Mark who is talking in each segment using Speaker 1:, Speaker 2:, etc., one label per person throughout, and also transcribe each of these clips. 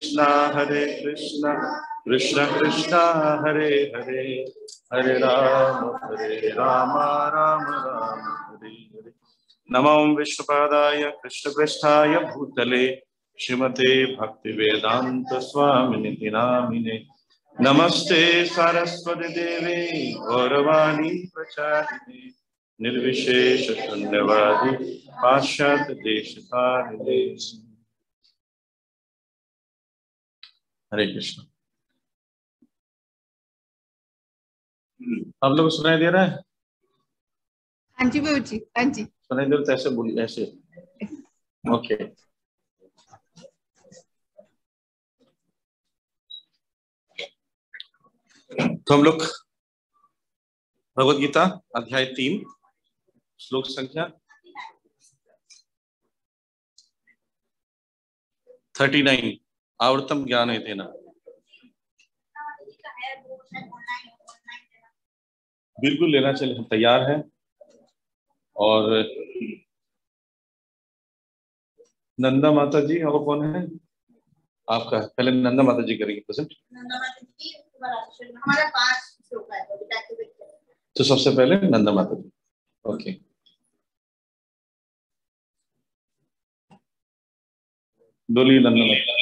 Speaker 1: कृष्णा कृष्ण कृष्ण हरे हरे हरे राम राम राम हरे हरे। नमो विष्णुपादाय कृष्णपृष्ठाय भूतले श्रीमते भक्तिवेदांत स्वामिनिति नामिने। नमस्ते सरस्वती देवे गौरवाणी प्रचारिणे निर्विशेष शून्यवादी पाश्चात्य देशतारिणे। हरे कृष्ण। आप लोग सुनाई दे रहा है?
Speaker 2: हाँ जी बाबू जी, हाँ जी
Speaker 1: सुनाई दे तो ऐसे बोलिए, ऐसे। ओके। तो हम लोग भगवद गीता अध्याय 3 श्लोक संख्या 39 आवर्तम ज्ञान है देना। बिल्कुल लेना चाहिए, हम तैयार हैं। और नंदा माता जी और कौन है आपका? पहले नंदा माता जी करेंगे प्रेजेंट।
Speaker 3: हमारा 5 श्लोक है
Speaker 1: तो सबसे पहले नंदा माता जी। ओके। डोली नंदा माता।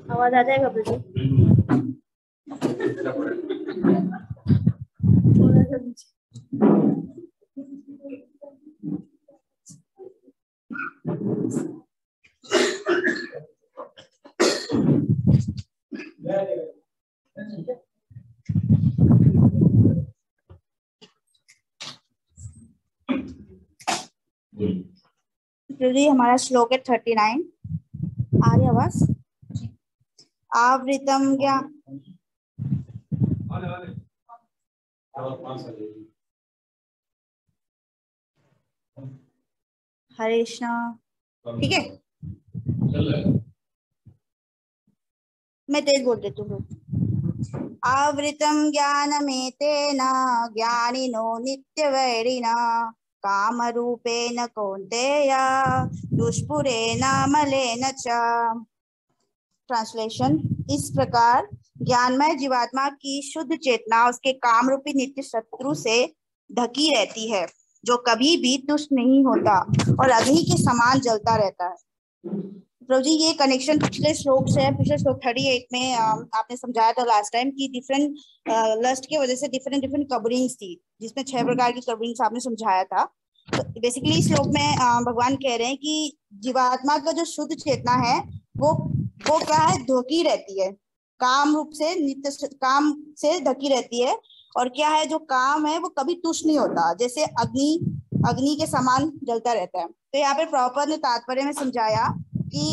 Speaker 3: आवाज आ जाएगा प्रभु? जी हमारा श्लोक है 39। आ रही आवाज? आवृतम ज्ञान हरे कृष्णा। ठीक है, मैं तेज बोल देती हूँ। आवृतम ज्ञानमेतेन ज्ञानिनो नित्यवैरिणा कामरूपेण कौन्तेय दुष्पुरेण मलेन च। ट्रांसलेशन: इस प्रकार ज्ञानमय जीवात्मा की शुद्ध चेतना उसके काम रूपी नित्य शत्रु से ढकी रहती है, जो कभी भी तुष्ट नहीं होता और अग्नि के समान जलता रहता है। प्रभु जी, ये कनेक्शन पिछले श्लोक से है। पिछले श्लोक 38 में आपने समझाया था लास्ट टाइम कि डिफरेंट लस्ट की वजह से डिफरेंट कवरिंग्स थी, जिसमें 6 प्रकार की कवरिंग्स आपने समझाया था। तो बेसिकली इस श्लोक में भगवान कह रहे हैं कि जीवात्मा का जो शुद्ध चेतना है वो क्या है, ढकी रहती है, काम रूप से नित्य काम से ढकी रहती है। और क्या है, जो काम है वो कभी तुष्ट नहीं होता, जैसे अग्नि के समान जलता रहता है। तो यहाँ पे प्रॉपर ने तात्पर्य में समझाया कि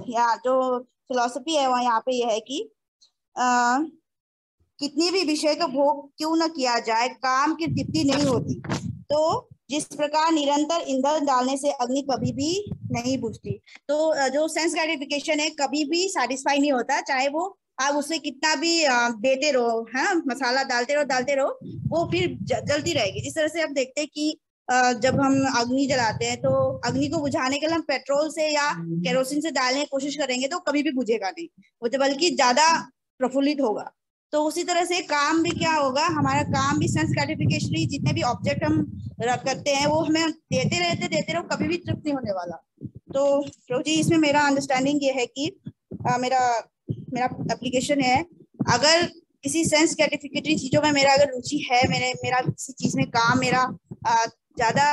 Speaker 3: यहाँ जो फिलॉसफी है वो यहाँ पे यह है कि कितनी भी विषय का भोग क्यों न किया जाए, काम की तृप्ति नहीं होती। तो जिस प्रकार निरंतर ईंधन डालने से अग्नि कभी भी नहीं बुझती, तो जो सेंस ग्रेटिफिकेशन है कभी भी सेटिस्फाई नहीं होता, चाहे वो आप उससे कितना भी देते रहो, है मसाला डालते रहो, वो फिर जलती रहेगी। जिस तरह से आप देखते हैं कि जब हम अग्नि जलाते हैं तो अग्नि को बुझाने के लिए हम पेट्रोल से या केरोसिन से डालने की कोशिश करेंगे तो कभी भी बुझेगा नहीं, वो तो बल्कि ज्यादा प्रफुल्लित होगा। तो उसी तरह से काम भी क्या होगा, हमारा काम भी सेंस ग्रेटिफिकेशन, जितने भी ऑब्जेक्ट हम करते हैं वो हमें देते रहो, कभी भी तृप्त नहीं होने वाला। तो प्रभु जी, इसमें मेरा अंडरस्टैंडिंग ये है कि मेरा एप्लीकेशन है, अगर किसी सेंस ग्रेटिफिकेटरी चीजों में मेरा अगर रुचि है, मेरा किसी चीज में काम मेरा ज्यादा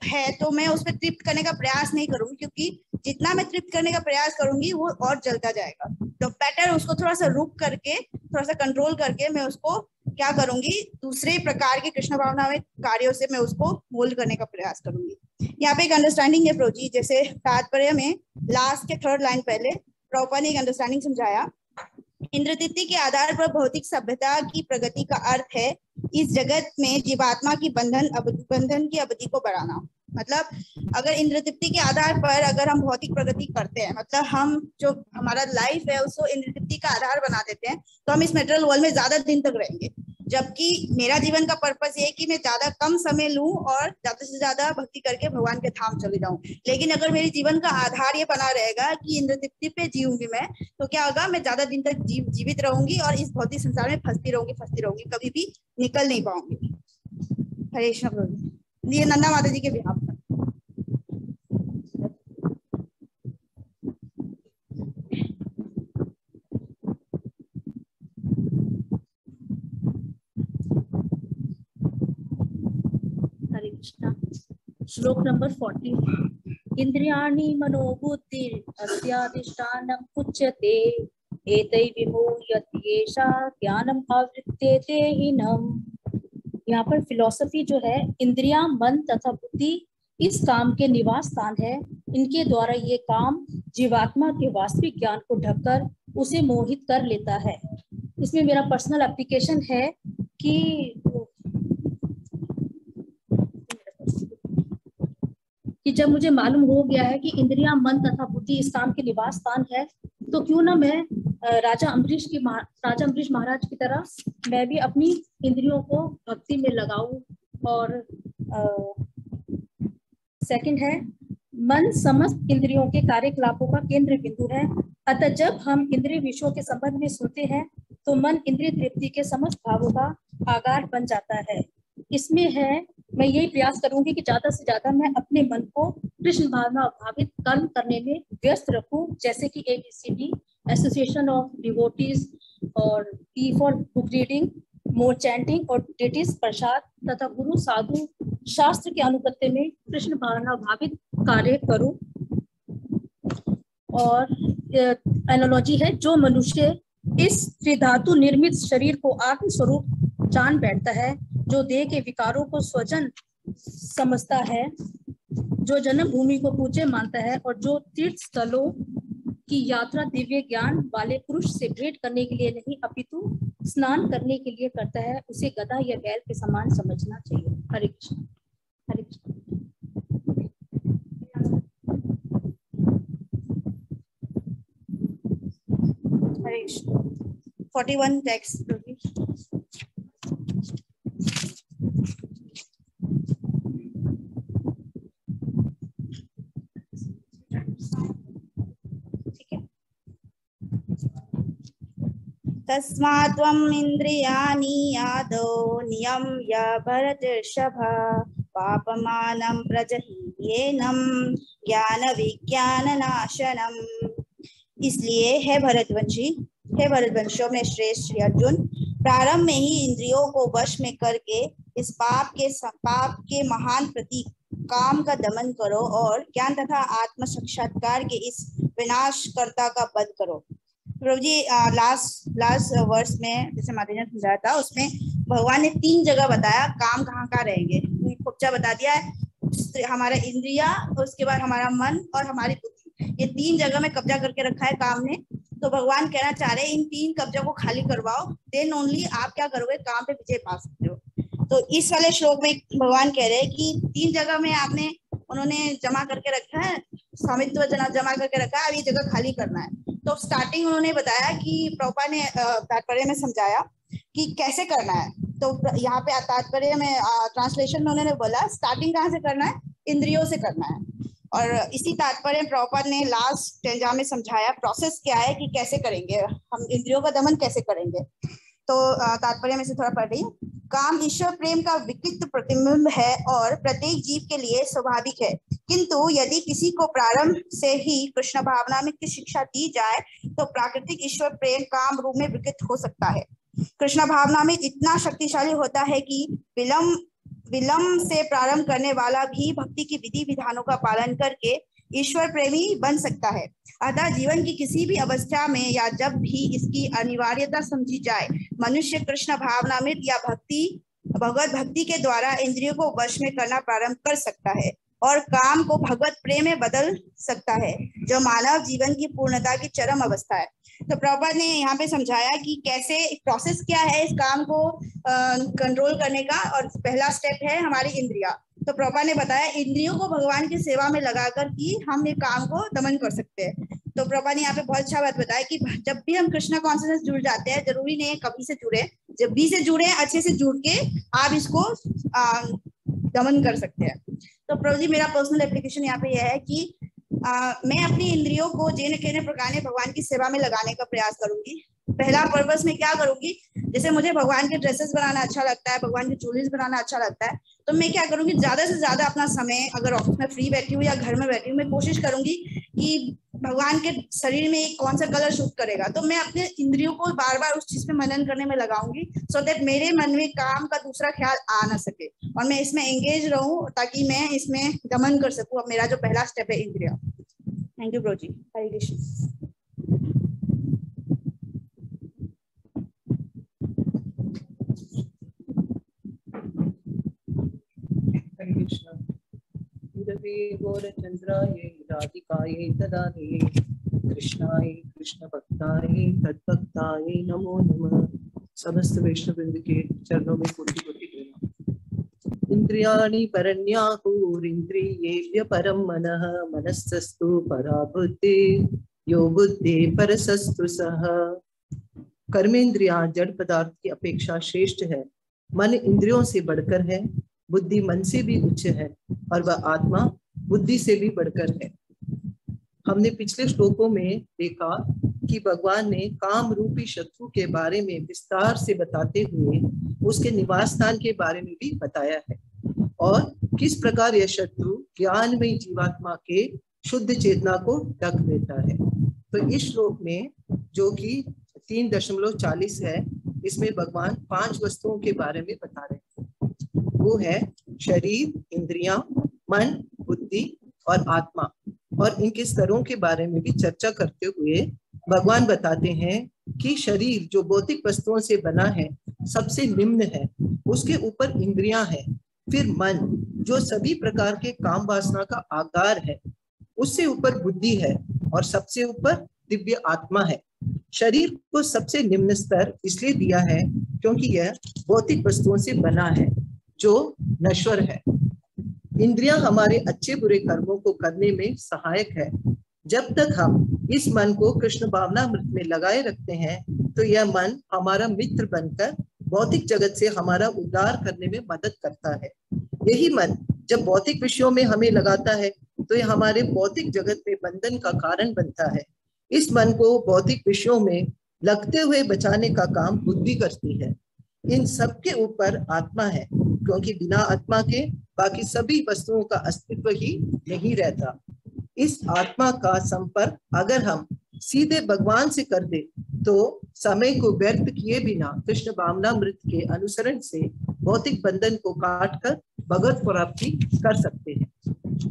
Speaker 3: है, तो मैं उस पर तृप्त करने का प्रयास नहीं करूंगी, क्योंकि जितना मैं तृप्त करने का प्रयास करूंगी वो और जलता जाएगा। तो बेटर उसको थोड़ा सा रुक करके, थोड़ा सा कंट्रोल करके मैं उसको क्या करूंगी, दूसरे प्रकार के कृष्ण भावना में कार्यों से मैं उसको होल्ड करने का प्रयास करूंगी। यहाँ पे एक अंडरस्टैंडिंग है प्रभु जी, जैसे तात्पर्य में लास्ट के 3rd लाइन पहले प्रभुपाद ने एक अंडरस्टैंडिंग समझाया। इंद्र तृप्ति के आधार पर भौतिक सभ्यता की प्रगति का अर्थ है इस जगत में जीवात्मा की बंधन की अवधि को बढ़ाना। मतलब अगर इंद्र तृप्ति के आधार पर अगर हम भौतिक प्रगति करते हैं, मतलब हम जो हमारा लाइफ है उसको इंद्र तृप्ति का आधार बना देते हैं, तो हम इस मेटेरियल वर्ल्ड में ज्यादा दिन तक रहेंगे। जबकि मेरा जीवन का पर्पस ये है कि मैं ज्यादा कम समय लूं और ज्यादा से ज्यादा भक्ति करके भगवान के धाम चले जाऊं। लेकिन अगर मेरे जीवन का आधार ये बना रहेगा कि इंद्र तृप्ति पे जीऊंगी मैं, तो क्या होगा, मैं ज्यादा दिन तक जीवित रहूंगी और इस भौतिक संसार में फंसती रहूंगी, कभी भी निकल नहीं पाऊंगी। हरे कृष्ण प्रभु। ये नंदा माता जी के बिहाफ पर।
Speaker 4: श्लोक नंबर 40। इंद्रियाणि मनोबुद्धि अस्याधिष्ठानम् उच्यते एतै विमूह्यते येषा ज्ञानम् आवृत्यते हीनम्। यहाँ पर फिलॉसफी जो है, इंद्रियां, मन तथा बुद्धि इस काम के निवास स्थान है। इनके द्वारा ये काम जीवात्मा के वास्तविक ज्ञान को ढककर उसे मोहित कर लेता है। इसमें मेरा पर्सनल एप्लीकेशन है कि जब मुझे मालूम हो गया है कि इंद्रियां, मन तथा बुद्धि इस काम के निवास स्थान है, तो क्यों ना मैं राजा अम्बरीश महाराज की तरह मैं भी अपनी इंद्रियों को भक्ति में लगाऊं। और सेकंड है, मन समस्त इंद्रियों के कार्यकलापों का केंद्र बिंदु है। अतः जब हम इंद्रिय विषयों के संबंध में सुनते हैं तो मन इंद्रिय तृप्ति के समस्त भावों का आगार बन जाता है। इसमें है, मैं यही प्रयास करूंगी कि ज्यादा से ज्यादा मैं अपने मन को कृष्ण भावना भावित कर्म करने में व्यस्त रखूं, जैसे कि ABCD, एसोसिएशन ऑफ डिवोटीज, और P for book reading, more chanting और डेटिस प्रसाद तथा गुरु साधु शास्त्र के अनुगत्य में कृष्ण भावना भावित कार्य करूं। और एनालॉजी है, जो मनुष्य इस त्रिधातु निर्मित शरीर को आत्म स्वरूप जान बैठता है, जो देह के विकारों को स्वजन समझता है, जो जन्म भूमि को पूज्य मानता है और जो तीर्थ स्थलों की यात्रा दिव्य ज्ञान वाले पुरुष से भेंट करने के लिए नहीं अपितु स्नान करने के लिए करता है, उसे गधा या बैल के समान समझना चाहिए। हरे कृष्ण। हरे कृष्ण।
Speaker 3: हरे कृष्ण। 41 टेक्स्ट। तस्मात् त्वम् इंद्रियाणि आदौ नियम्य भरतर्षभ पापमानं प्रजह्येनं ज्ञान विज्ञान नाशनम्। इसलिए हे भरतवंशियों में श्रेष्ठ श्री अर्जुन, प्रारंभ में ही इंद्रियों को वश में करके इस पाप के महान प्रतीक काम का दमन करो और ज्ञान तथा आत्म साक्षात्कार के इस विनाशकर्ता का वध करो। प्रभु जी लास्ट वर्ष में जैसे माता जी ने समझाया था, उसमें भगवान ने 3 जगह बताया काम कहाँ रहेंगे। खुबचा बता दिया है, हमारा इंद्रिया, उसके बाद हमारा मन और हमारी बुद्धि, ये 3 जगह में कब्जा करके रखा है काम ने। तो भगवान कहना चाह रहे हैं इन 3 कब्जा को खाली करवाओ, देन ओनली आप क्या करोगे, काम पे विजय पा सकते हो। तो इस वाले श्लोक में भगवान कह रहे हैं कि 3 जगह में उन्होंने जमा करके रखा है, स्वामित्व जमा करके रखा है, अब ये जगह खाली करना है। तो स्टार्टिंग उन्होंने बताया कि प्रभुपाद ने तात्पर्य में समझाया कि कैसे करना है। तो यहाँ पे तात्पर्य में ट्रांसलेशन में उन्होंने बोला स्टार्टिंग कहाँ से करना है, इंद्रियों से करना है। और इसी तात्पर्य प्रभुपाद ने लास्ट स्टेंजा में समझाया प्रोसेस क्या है कि कैसे करेंगे हम, इंद्रियों का दमन कैसे करेंगे। तो तात्पर्य में से थोड़ा पढ़ रही हूँ। काम ईश्वर प्रेम का विकृत प्रतिबिंब है और प्रत्येक जीव के लिए स्वाभाविक है, किंतु यदि किसी को प्रारंभ से ही कृष्ण भावना में की शिक्षा दी जाए तो प्राकृतिक ईश्वर प्रेम काम रूप में विकृत हो सकता है। कृष्ण भावना में इतना शक्तिशाली होता है कि विलंब से प्रारंभ करने वाला भी भक्ति की विधि विधानों का पालन करके ईश्वर प्रेमी बन सकता है। अतः जीवन की किसी भी अवस्था में या जब भी इसकी अनिवार्यता समझी जाए, मनुष्य कृष्ण भावनामृत या भगवत भक्ति के द्वारा इंद्रियों को वश में करना प्रारंभ कर सकता है। और काम को भगवत प्रेम में बदल सकता है, जो मानव जीवन की पूर्णता की चरम अवस्था है। तो प्रभुपाद ने यहाँ पे समझाया कि कैसे प्रोसेस क्या है इस काम को कंट्रोल करने का, और पहला स्टेप है हमारी इंद्रिया। तो प्रभुपाद ने बताया इंद्रियों को भगवान की सेवा में लगाकर कि हम ये काम को दमन कर सकते हैं। तो प्रभुपाद ने यहाँ पे बहुत अच्छा बात बताया कि जब भी हम कृष्णा कॉन्शियसनेस जुड़ जाते हैं, जरूरी नहीं है कभी से जुड़े, जब भी से जुड़े अच्छे से जुड़ के आप इसको दमन कर सकते हैं। तो प्रभु जी मेरा पर्सनल एप्लीकेशन यहाँ पे यह है कि मैं अपनी इंद्रियों को जेन केने प्रकार भगवान की सेवा में लगाने का प्रयास करूंगी। पहला पर्पस में क्या करूंगी, जैसे मुझे भगवान के ड्रेसेस बनाना अच्छा लगता है, भगवान की ज्वेलरीज बनाना अच्छा लगता है, तो मैं क्या करूंगी, ज्यादा से ज्यादा अपना समय, अगर ऑफिस में फ्री बैठी हूँ या घर में बैठी हूँ, मैं कोशिश करूंगी कि भगवान के शरीर में कौन सा कलर शूट करेगा। तो मैं अपने इंद्रियों को बार बार उस चीज पे मनन करने में लगाऊंगी, सो दैट मेरे मन में काम का दूसरा ख्याल आ ना सके और मैं इसमें एंगेज रहूं, ताकि मैं इसमें दमन कर सकूं। अब मेरा जो पहला स्टेप है इंद्रिया। थैंक यू ब्रो जी। हरे कृष्ण।
Speaker 5: गौरचंद्राय राधिकायै तदालये कृष्णाय कृष्ण भक्ताय तद्भक्ताय नमो नमः। समस्त वैष्णववृंद के चरणों में कोटि कोटि प्रणाम। इंद्रियाणि परन्याहुरिन्द्रियेभ्यः परं मनः, मनस्तस्तु परा बुद्धिः, यो बुद्धि परसस्तु सः। कर्मेंद्रियां जड़ पदार्थ की अपेक्षा श्रेष्ठ है, मन इंद्रियों से बढ़कर है, बुद्धि मन से भी उच्च है और वह आत्मा बुद्धि से भी बढ़कर है। हमने पिछले श्लोकों में देखा कि भगवान ने काम रूपी शत्रु के बारे में विस्तार से बताते हुए उसके निवास स्थान के बारे में भी बताया है और किस प्रकार यह शत्रु ज्ञानमयी जीवात्मा के शुद्ध चेतना को ढक देता है। तो इस श्लोक में जो कि 3.40 है, इसमें भगवान 5 वस्तुओं के बारे में बता रहे हैं। वो है शरीर, इंद्रियां, मन, बुद्धि और आत्मा, और इनके स्तरों के बारे में भी चर्चा करते हुए भगवान बताते हैं कि शरीर जो भौतिक वस्तुओं से बना है सबसे निम्न है, उसके ऊपर इंद्रियां हैं, फिर मन जो सभी प्रकार के काम वासना का आकार है, उससे ऊपर बुद्धि है और सबसे ऊपर दिव्य आत्मा है। शरीर को सबसे निम्न स्तर इसलिए दिया है क्योंकि यह भौतिक वस्तुओं से बना है जो नश्वर है। इंद्रियां हमारे अच्छे बुरे कर्मों को करने में सहायक है। जब तक हम इस मन को कृष्ण भावनामृत में लगाए रखते हैं तो यह मन हमारा मित्र बनकर भौतिक जगत से हमारा उद्धार करने में मदद करता है। यही मन जब भौतिक विषयों में हमें लगाता है तो यह हमारे भौतिक जगत में बंधन का कारण बनता है। इस मन को भौतिक विषयों में लगते हुए बचाने का काम बुद्धि करती है। इन सब के ऊपर आत्मा है, क्योंकि बिना आत्मा के बाकी सभी वस्तुओं का अस्तित्व ही नहीं रहता। इस आत्मा का संपर्क अगर हम सीधे भगवान से कर दे तो समय को व्यर्थ किए बिना कृष्ण भावनामृत के अनुसरण से भौतिक बंधन को काटकर भगवत प्राप्ति कर सकते हैं।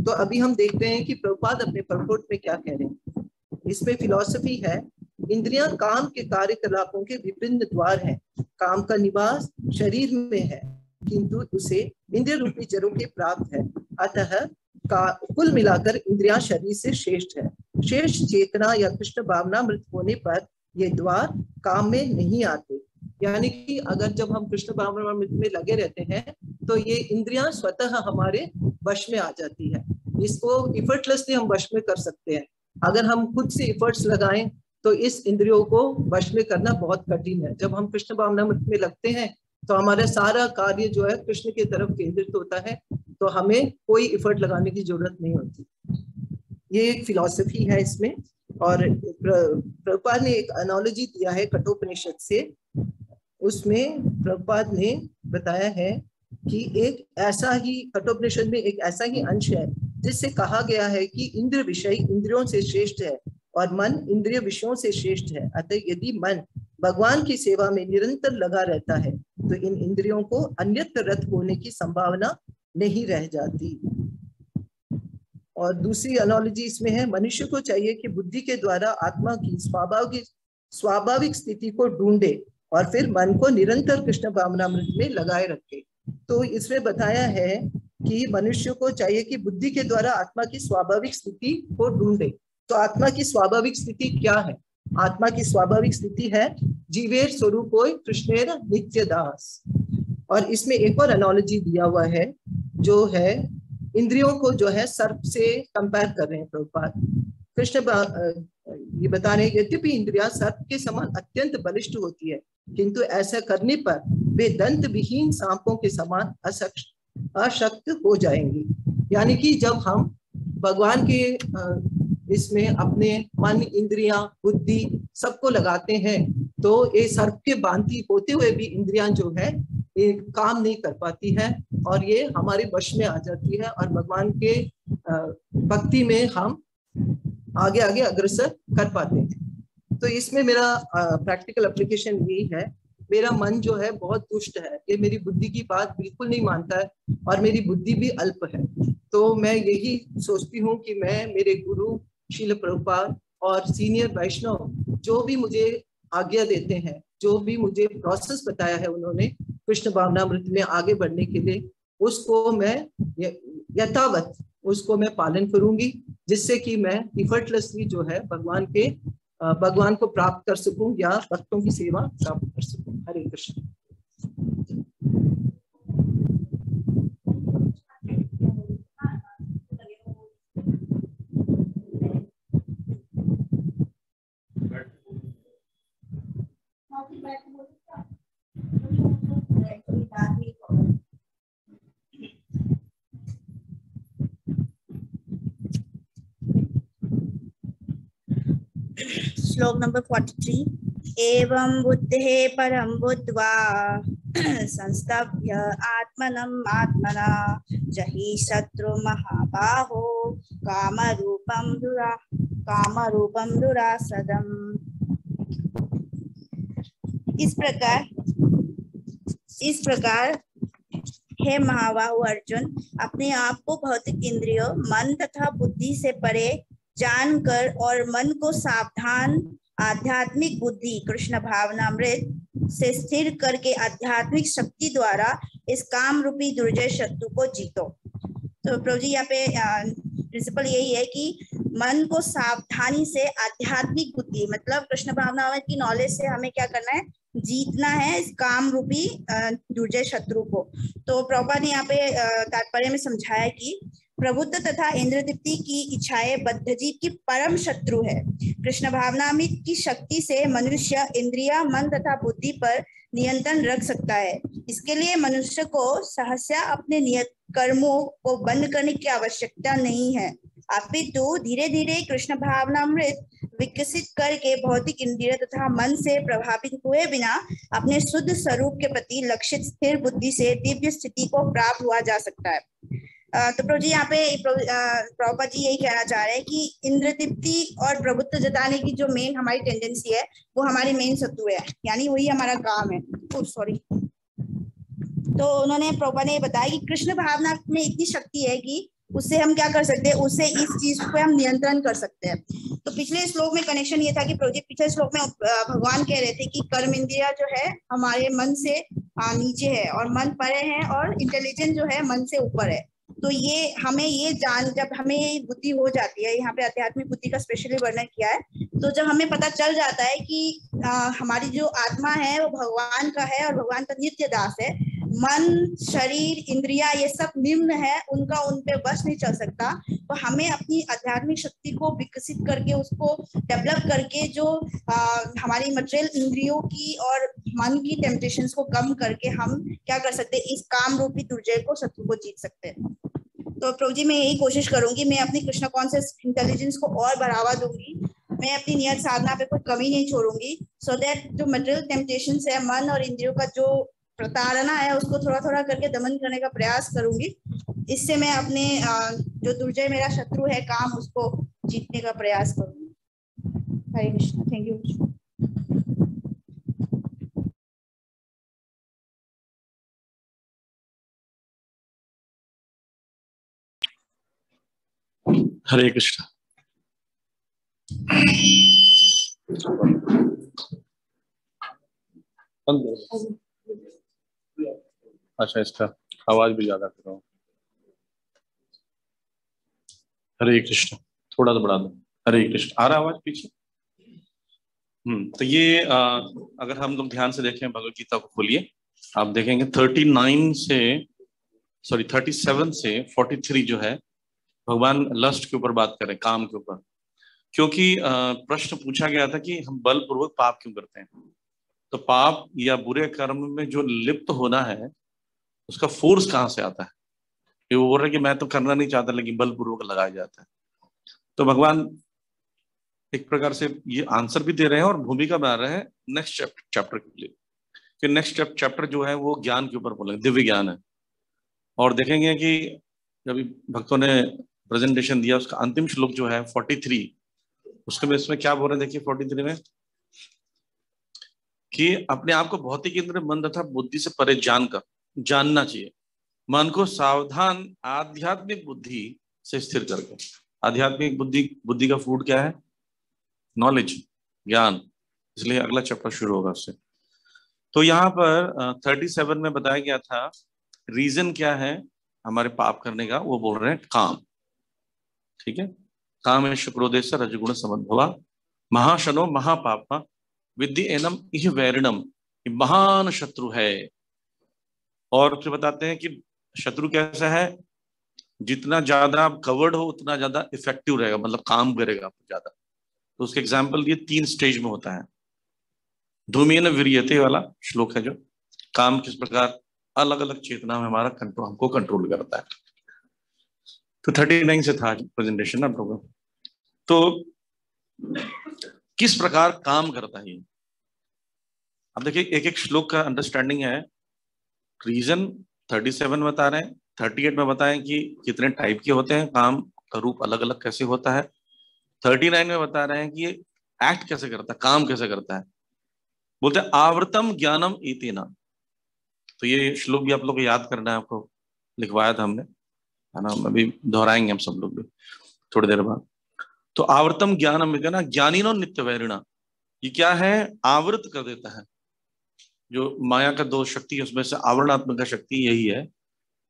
Speaker 5: तो अभी हम देखते हैं कि प्रभुपाद अपने परपोर्ट में क्या कह रहे हैं। इसमें फिलॉसफी है, इंद्रियां काम के कार्यकलापों के विभिन्न द्वार हैं। काम का निवास शरीर में है, किंतु उसे इंद्रिय रूपी जड़ों के प्राप्त है। अतः कुल मिलाकर इंद्रियां शरीर से श्रेष्ठ है। श्रेष्ठ चेतना या कृष्ण भावनामृत होने पर ये द्वार काम में नहीं आते। यानी कि अगर जब हम कृष्ण भावनामृत में लगे रहते हैं तो ये इंद्रियां स्वतः हमारे वश में आ जाती है। इसको इफर्टलेसली हम वश में कर सकते हैं। अगर हम खुद से इफर्ट्स लगाएं तो इस इंद्रियों को वश में करना बहुत कठिन है। जब हम कृष्ण भावनामृत में लगते हैं तो हमारा सारा कार्य जो है कृष्ण की तरफ केंद्रित होता है, तो हमें कोई इफर्ट लगाने की जरूरत नहीं होती। ये एक फिलॉसफी है इसमें। और प्रभुपाद ने एक एनालॉजी दिया है कठोपनिषद से। उसमें प्रभुपाद ने बताया है कि एक ऐसा ही कठोपनिषद में एक ऐसा ही अंश है जिससे कहा गया है कि इंद्र विषय इंद्रियों से श्रेष्ठ है और मन इंद्रिय विषयों से श्रेष्ठ है। अतः यदि मन भगवान की सेवा में निरंतर लगा रहता है तो इन इंद्रियों को अन्यत्र रत होने की संभावना नहीं रह जाती। और दूसरी एनालॉजी इसमें है, मनुष्य को चाहिए कि बुद्धि के द्वारा आत्मा की स्वाभाविक स्थिति को ढूंढे और फिर मन को निरंतर कृष्ण भावनामृत में लगाए रखे। तो इसमें बताया है कि मनुष्य को चाहिए कि बुद्धि के द्वारा आत्मा की स्वाभाविक स्थिति को ढूंढे। तो आत्मा की स्वाभाविक स्थिति क्या है? आत्मा की स्वाभाविक स्थिति है जीवेर स्वरूपोय कृष्णेर नित्य दास। और इसमें एक और एनालॉजी दिया हुआ है जो है इंद्रियों को जो है सर्प से कंपेयर कर रहे हैं प्रभुपाद। कृष्ण ये बता रहे हैं यद्यपि इंद्रियां सर्प के समान अत्यंत बलिष्ठ होती है, किंतु ऐसा करने पर वे दंत विहीन सांपों के समान अशक्त हो जाएंगी। यानी कि जब हम भगवान के इसमें अपने मन, इंद्रियां, बुद्धि सबको लगाते हैं तो ये सर्प के भांति होते हुए भी इंद्रियां जो है ये काम नहीं कर पाती है और ये हमारे वश में आ जाती है और भगवान के भक्ति में हम आगे आगे अग्रसर कर पाते हैं। तो इसमें मेरा प्रैक्टिकल एप्लीकेशन यही है, मेरा मन जो है बहुत दुष्ट है, ये मेरी बुद्धि की बात बिल्कुल नहीं मानता है और मेरी बुद्धि भी अल्प है। तो मैं यही सोचती हूँ कि मैं मेरे गुरु शील प्रभुपाद और सीनियर वैष्णव जो भी मुझे आज्ञा देते हैं, जो भी मुझे प्रोसेस बताया है उन्होंने कृष्ण भावनामृत में आगे बढ़ने के लिए, उसको मैं यथावत उसको मैं पालन करूंगी, जिससे कि मैं इफर्टलेसली जो है भगवान को प्राप्त कर सकूं या भक्तों की सेवा प्राप्त कर सकूं। हरे कृष्ण।
Speaker 3: श्लोक नंबर 43। एवं बुद्धे परम बुद्ध्वा संस्तभ्य आत्मनम आत्मना जहि शत्रु महाबाहो कामरूपम दुरासदम। इस प्रकार हे महाबाहु अर्जुन, अपने आप को भौतिक इंद्रियों, मन तथा बुद्धि से परे जानकर और मन को सावधान आध्यात्मिक बुद्धि कृष्ण भावनामृत से स्थिर करके आध्यात्मिक शक्ति द्वारा इस काम रूपी दुर्जय शत्रु को जीतो। तो प्रभु जी यहाँ पे प्रिंसिपल यही है कि मन को सावधानी से आध्यात्मिक बुद्धि मतलब कृष्ण भावनामृत की नॉलेज से हमें क्या करना है, जीतना है इस काम रूपी दुर्जय शत्रु को। तो प्रभुपाद ने यहाँ पे तात्पर्य में समझाया कि प्रबुद्ध तथा इंद्रदीप्ति की इच्छाएं बद्धजीव की परम शत्रु है। कृष्ण भावनामृत की शक्ति से मनुष्य इंद्रिया, मन तथा बुद्धि पर नियंत्रण रख सकता है। इसके लिए मनुष्य को सहसा अपने नियत कर्मों को बंद करने की आवश्यकता नहीं है, अपितु धीरे धीरे कृष्ण भावनामृत विकसित करके भौतिक इंद्रिय तथा मन से प्रभावित हुए बिना अपने शुद्ध स्वरूप के प्रति लक्षित स्थिर बुद्धि से दिव्य स्थिति को प्राप्त हुआ जा सकता है। तो प्रभु जी यहाँ पे प्रभुपाद जी यही कहना चाह रहे हैं कि इंद्रदीप्ति और प्रभुत्व जताने की जो मेन हमारी टेंडेंसी है वो हमारी मेन शत्रु है, यानी वही हमारा काम है। सॉरी। तो उन्होंने प्रभुपाद ने बताया कि कृष्ण भावना में इतनी शक्ति है कि उससे हम क्या कर सकते हैं, उससे इस चीज को हम नियंत्रण कर सकते हैं। तो पिछले श्लोक में कनेक्शन ये था कि पिछले श्लोक में भगवान कह रहे थे कि कर्म इंद्रिया जो है हमारे मन से नीचे है और मन परे है और इंटेलिजेंस जो है मन से ऊपर है। तो ये हमें ये जब हमें ये बुद्धि हो जाती है, यहाँ पे आध्यात्मिक बुद्धि का स्पेशली वर्णन किया है, तो जब हमें पता चल जाता है कि हमारी जो आत्मा है वो भगवान का है और भगवान का नित्य दास है, मन, शरीर, इंद्रिया ये सब निम्न है, उनका उन पे बस नहीं चल सकता, तो हमें अपनी आध्यात्मिक शक्ति को विकसित करके उसको डेवलप करके जो हमारी मटेरियल इंद्रियों की और मन की टेम्पटेशंस को कम करके हम क्या कर सकते हैं, इस काम रूपी दुर्जय को, शत्रु को जीत सकते हैं। तो प्रभु जी मैं यही कोशिश करूंगी, मैं अपनी कृष्ण कॉन्शियस इंटेलिजेंस को और बढ़ावा दूंगी, मैं अपनी नियत साधना पे कोई कमी नहीं छोड़ूंगी, सो दैट जो मटेरियल टेम्पटेशंस है, मन और इंद्रियों का जो प्रताड़ना है उसको थोड़ा थोड़ा करके दमन करने का प्रयास करूंगी। इससे मैं अपने जो दुर्जय मेरा शत्रु है काम, उसको जीतने का प्रयास करूंगी। हरे कृष्ण। Thank you.
Speaker 1: हरे कृष्ण। अच्छा, इसका आवाज भी ज्यादा कर रहा हूँ। हरे कृष्ण, थोड़ा सा बढ़ा दो। हरे कृष्ण, आ रहा आवाज पीछे? तो ये अगर हम लोग ध्यान से देखें, भगवत गीता को खोलिए, आप देखेंगे 37 से 43 जो है, भगवान लस्ट के ऊपर बात करें, काम के ऊपर। क्योंकि प्रश्न पूछा गया था कि हम बलपूर्वक पाप क्यों करते हैं। तो पाप या बुरे कर्म में जो लिप्त होना है, उसका फोर्स कहाँ से आता है? ये वो बोल रहे कि मैं तो करना नहीं चाहता, लेकिन बलपूर्वक लगाया जाता है। तो भगवान एक प्रकार से ये आंसर भी दे रहे हैं और भूमिका बना रहे हैं नेक्स्ट चैप्टर के लिए, कि नेक्स्ट चैप्टर जो है वो ज्ञान के ऊपर बोलेंगे, दिव्य ज्ञान है। और देखेंगे कि जब भक्तों ने प्रेजेंटेशन दिया, उसका अंतिम श्लोक जो है 43, उसके में इसमें क्या बोल रहे हैं, देखिए 43 में, कि अपने आप को भौतिक इंद्र, मन तथा बुद्धि से परे जानना चाहिए। मन को सावधान आध्यात्मिक बुद्धि से स्थिर करके। आध्यात्मिक बुद्धि का फूड क्या है? नॉलेज, ज्ञान। इसलिए अगला चैप्टर शुरू होगा उससे। तो यहाँ पर 37 में बताया गया था रीजन क्या है हमारे पाप करने का, वो बोल रहे हैं काम। ठीक है, काम है शुक्रोदेश रजगुण समद्भवा महाशनो महापापा विद्धि एनम इह वैरिणम, महान शत्रु है। और फिर बताते हैं कि शत्रु कैसा है, जितना ज्यादा आप कवर्ड हो उतना ज्यादा इफेक्टिव रहेगा, मतलब काम करेगा आपको ज्यादा। तो उसके एग्जाम्पल ये 3 स्टेज में होता है। धूमेन वीर्यते वाला श्लोक है, जो काम किस प्रकार अलग अलग चेतना में हमारा कंट्रोल, हमको कंट्रोल करता है। तो 39 से था प्रेजेंटेशन आप लोगों को। तो किस प्रकार काम करता है ये, अब देखिए एक एक श्लोक का अंडरस्टैंडिंग है। रीजन 37 में बता रहे हैं, 38 में बताएं कि कितने टाइप के होते हैं, काम का रूप अलग अलग कैसे होता है। 39 में बता रहे हैं कि ये एक्ट कैसे करता है, काम कैसे करता है। बोलते हैं आवृतम ज्ञानम इतेना। तो ये श्लोक भी आप लोग को याद करना है, आपको लिखवाया था हमने, है ना, अभी दोहराएंगे हम सब लोग भी थोड़ी देर बाद। तो आवृतम ज्ञानम इतेना ज्ञानीनो नित्य वैरिणा। ये क्या है? आवृत कर देता है। जो माया का 2 शक्ति है, उसमें से आवरणात्मक शक्ति यही है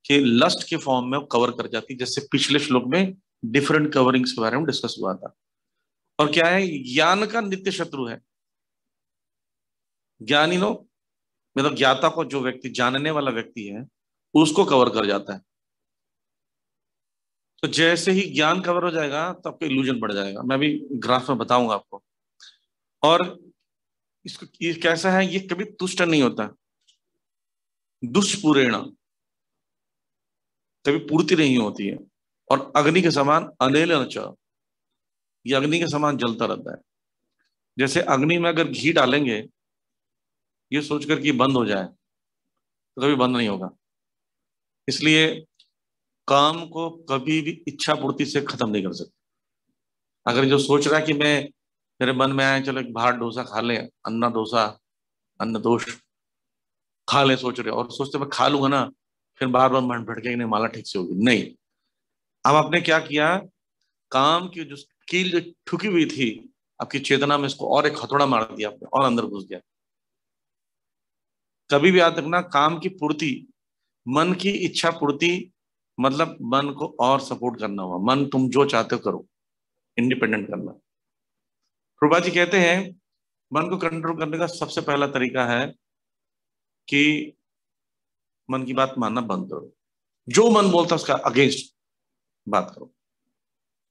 Speaker 1: कि लस्ट के फॉर्म में वो कवर कर जाती है। जैसे पिछले श्लोक में डिफरेंट कवरिंग्स के बारे में डिस्कस हुआ था। और क्या है? ज्ञान का नित्य शत्रु है। ज्ञानी नो मतलब ज्ञाता को, जो व्यक्ति जानने वाला व्यक्ति है, उसको कवर कर जाता है। तो जैसे ही ज्ञान कवर हो जाएगा तो आपको इल्यूजन बढ़ जाएगा। मैं भी ग्राफ में बताऊंगा आपको। और इसको ये कैसा है, ये कभी तुष्ट नहीं होता, दुष्पूरेणा, कभी पूर्ति नहीं होती है। और अग्नि के समान अनिल च, ये अग्नि के समान जलता रहता है। जैसे अग्नि में अगर घी डालेंगे, ये सोचकर कि बंद हो जाए, तो कभी बंद नहीं होगा। इसलिए काम को कभी भी इच्छा पूर्ति से खत्म नहीं कर सकते। अगर जो सोच रहा है कि मैं, मेरे मन में आए चलो एक बाहर डोसा खा ले, अन्ना डोसा, अन्न दोष खा ले, सोच रहे, और सोचते मैं खा लूंगा ना, फिर बार बार मन भटकेगा, नहीं माला ठीक से होगी, नहीं। अब आपने क्या किया, काम की जो कील जो ठुकी हुई थी आपकी चेतना में, इसको और एक हथौड़ा मार दिया आपने, और अंदर घुस गया। कभी भी याद रखना, काम की पूर्ति, मन की इच्छा पूर्ति, मतलब मन को और सपोर्ट करना हुआ। मन तुम जो चाहते हो करो, इंडिपेंडेंट करना। प्रभा जी कहते हैं मन को कंट्रोल करने का सबसे पहला तरीका है कि मन की बात मानना बंद करो। जो मन बोलता है उसका अगेंस्ट बात करो,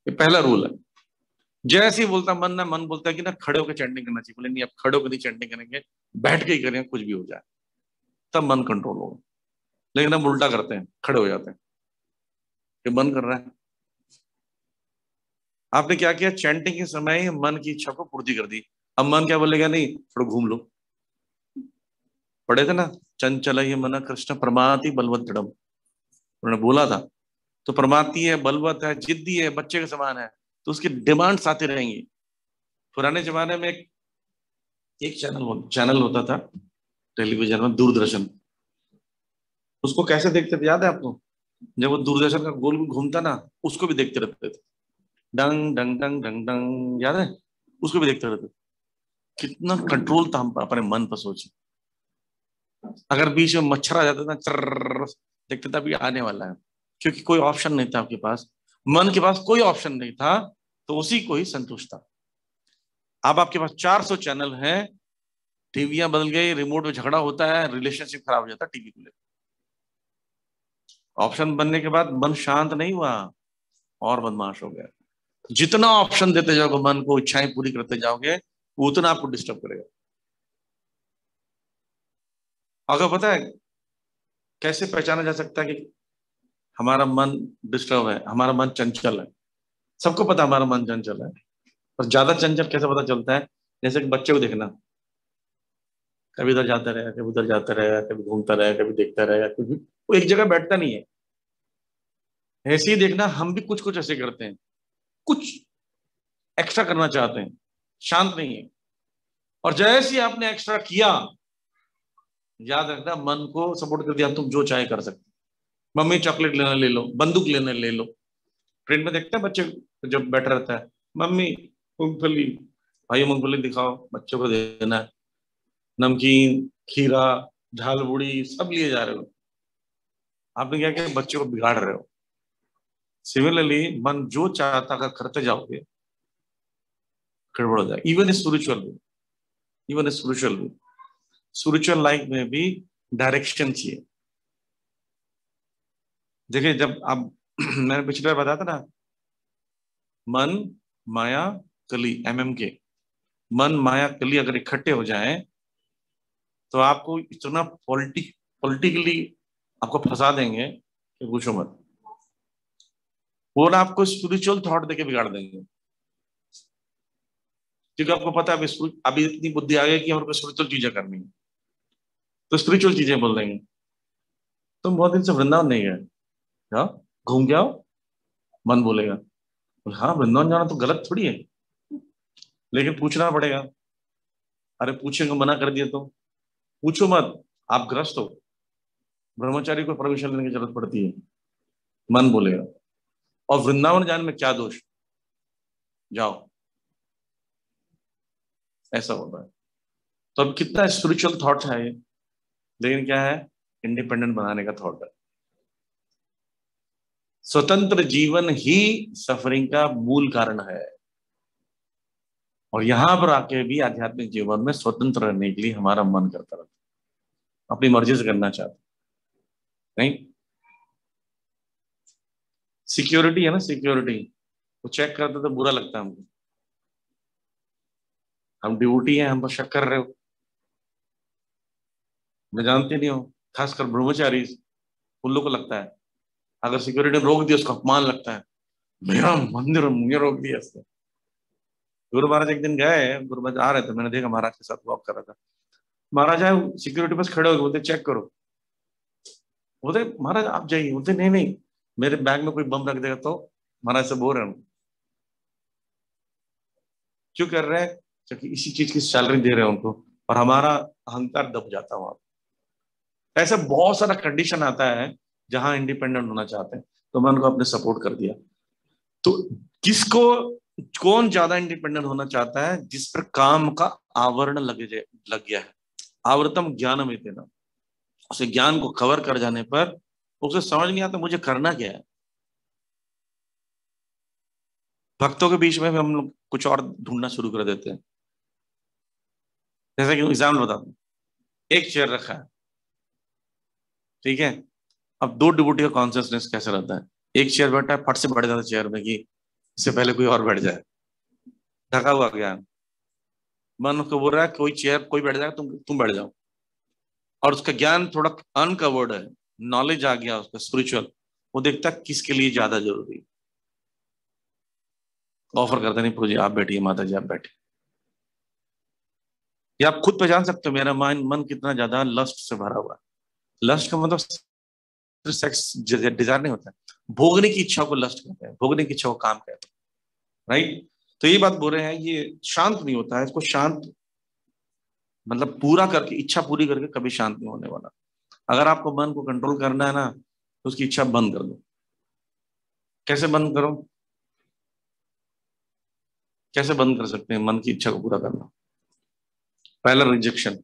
Speaker 1: ये पहला रूल है। जैसे ही बोलता मन ना, मन बोलता है कि ना खड़े होकर चैंटिंग करना चाहिए, बोले नहीं, अब खड़े होकर नहीं चैंटिंग करेंगे, बैठ के ही करेंगे, कुछ भी हो जाए, तब मन कंट्रोल होगा। लेकिन हम उल्टा करते हैं, खड़े हो जाते हैं, ये मन कर रहा है। आपने क्या किया, चैंटिंग के समय ही मन की इच्छा को पूर्ति कर दी। अब मन क्या बोलेगा, नहीं थोड़ा घूम लो। पढ़े थे ना, चंचल ही मन कृष्ण प्रमाति बलवत दृढ़म, उन्होंने बोला था। तो प्रमाति है, बलवत है, जिद्दी है, बच्चे के समान है, तो उसकी डिमांड्स आती रहेंगी। पुराने जमाने में एक चैनल होता था टेलीविजन में, दूरदर्शन। उसको कैसे देखते थे याद है आपको? जब वो दूरदर्शन का गोल घूमता ना, उसको भी देखते रहते थे, डंग डंग डंग डंग डंग, याद है? उसको भी देखते रहते। कितना कंट्रोल था हम अपने मन पर, सोचिए। अगर बीच में मच्छर आ जाता था, चर्र देखते था अभी आने वाला है, क्योंकि कोई ऑप्शन नहीं था आपके पास, मन के पास कोई ऑप्शन नहीं था, तो उसी को ही संतुष्ट था। अब आपके पास 400 चैनल हैं, टीवियां बदल गई, रिमोट में झगड़ा होता है, रिलेशनशिप खराब हो जाता है टीवी को लेकर। ऑप्शन बनने के बाद मन शांत नहीं हुआ और बदमाश हो गया। जितना ऑप्शन देते जाओगे मन को, इच्छाएं पूरी करते जाओगे, उतना आपको डिस्टर्ब करेगा। अगर पता है कैसे पहचाना जा सकता है कि हमारा मन डिस्टर्ब है, हमारा मन चंचल है? सबको पता है हमारा मन चंचल है, पर ज्यादा चंचल कैसे पता चलता है? जैसे कि बच्चे को देखना, कभी इधर जाता रहेगा, कभी उधर जाता रहेगा, कभी घूमता रहेगा, कभी देखता रहेगा, कभी वो एक जगह बैठता नहीं है। ऐसे ही देखना, हम भी कुछ कुछ ऐसे करते हैं, कुछ एक्स्ट्रा करना चाहते हैं, शांत नहीं है। और जैसे ही आपने एक्स्ट्रा किया, याद रखना मन को सपोर्ट कर दिया, तुम जो चाहे कर सकते। मम्मी चॉकलेट लेना ले लो, बंदूक लेना ले लो। ट्रेन में देखते हैं बच्चे जब बैठा रहता है, मम्मी मूंगफली, भाई मूंगफली दिखाओ, बच्चों को देना है, नमकीन, खीरा, झालमुड़ी सब लिए जा रहे हो। आपने क्या किया? बच्चों को बिगाड़ रहे हो। सिमिलरली मन जो चाहता अगर करते जाओगे, गड़बड़ हो जाए। इवन स्पिरिचुअल लाइफ में भी डायरेक्शन चाहिए। देखिए, जब आप मैंने पिछले बार बताया था ना, मन माया कली, MMK, मन माया कली अगर इकट्ठे हो जाएं तो आपको इतना पॉलिटिकली आपको फंसा देंगे कि पूछो मत। वो ना आपको स्पिरिचुअल थॉट देके बिगाड़ देंगे, क्योंकि आपको पता है अभी इतनी बुद्धि आ गई कि हमको स्पिरिचुअल चीजें करनी है, तो स्पिरिचुअल चीजें बोल देंगे। तुम बहुत दिन से वृंदावन नहीं गए, जाओ घूम के आओ, मन बोलेगा। हाँ, वृंदावन जाना तो गलत थोड़ी है, लेकिन पूछना पड़ेगा। अरे पूछेंगे, मना कर दिया तो पूछो मत, आप ग्रस्त हो। ब्रह्मचारी को परमिशन लेने की जरूरत पड़ती है, मन बोलेगा। और वृंदावन जाने में क्या दोष, जाओ, ऐसा होता है। तो अब कितना स्पिरिचुअल थॉट है ये, लेकिन क्या है? इंडिपेंडेंट बनाने का थॉट है। स्वतंत्र जीवन ही सफरिंग का मूल कारण है। और यहां पर आके भी आध्यात्मिक जीवन में स्वतंत्र रहने के लिए हमारा मन करता रहता, अपनी मर्जी से करना चाहता नहीं। सिक्योरिटी है ना, सिक्योरिटी, वो चेक करते तो बुरा लगता है हमको। हम ड्यूटी है, हम पर शक कर रहे हो, मैं जानते नहीं हो। खासकर ब्रह्मचारी, उन लोग को लगता है अगर सिक्योरिटी ने रोक दिया उसको अपमान लगता है, मेरा मंदिर मुझे रोक दिया इसने। गुरु महाराज एक दिन गए, गुरु महाराज आ रहे थे, मैंने देखा महाराज के साथ वॉक कर रहा था। महाराज आए, सिक्योरिटी पास खड़े हो गए, बोलते चेक करो। बोलते महाराज आप जाइए, बोलते नहीं नहीं, मेरे बैग में कोई बम रख देगा तो। महाराज से बोल रहे हैं, क्यों कर रहे हैं? क्योंकि इसी चीज की सैलरी दे रहे हैं उनको, और हमारा अहंकार दब जाता है वहां। ऐसे बहुत सारा कंडीशन आता है जहां इंडिपेंडेंट होना चाहते हैं, तो मैं उनको अपने सपोर्ट कर दिया। तो किसको, कौन ज्यादा इंडिपेंडेंट होना चाहता है? जिस पर काम का आवरण लग गया है। आवृतम ज्ञान में देना, उसे ज्ञान को कवर कर जाने पर उसे समझ नहीं आता मुझे करना क्या है। भक्तों के बीच में भी हम लोग कुछ और ढूंढना शुरू कर देते हैं। जैसे कि एग्जाम्पल बताता हूं, एक चेयर रखा है, ठीक है। अब दो डिवोटी का कॉन्शियसनेस कैसे रहता है? एक चेयर बैठा है, फट से बैठ जाता है चेयर में कि इससे पहले कोई और बैठ जाए, ढका हुआ ज्ञान। मन उसको बोल रहा है कोई चेयर कोई बैठ जाएगा, तुम बैठ जाओ। और उसका ज्ञान थोड़ा अनकवर्ड है, नॉलेज आ गया उसका स्पिरिचुअल, वो देखता है किसके लिए ज्यादा जरूरी, ऑफर करता नहीं, पूजी आप बैठिए, माता जी आप बैठिए। या आप खुद पहचान सकते हो मेरा मन कितना ज्यादा लस्ट से भरा हुआ है। लस्ट का मतलब सेक्स डिजायर नहीं होता है, भोगने की इच्छा को लस्ट कहते हैं, भोगने की इच्छा को काम कहते हैं, राइट। तो ये बात बोल रहे हैं, ये शांत नहीं होता है, इसको शांत मतलब पूरा करके, इच्छा पूरी करके कभी शांत नहीं होने वाला। अगर आपको मन को कंट्रोल करना है ना, तो उसकी इच्छा बंद कर दो। कैसे बंद करो? कैसे बंद कर सकते हैं मन की इच्छा को पूरा करना? पहला rejection,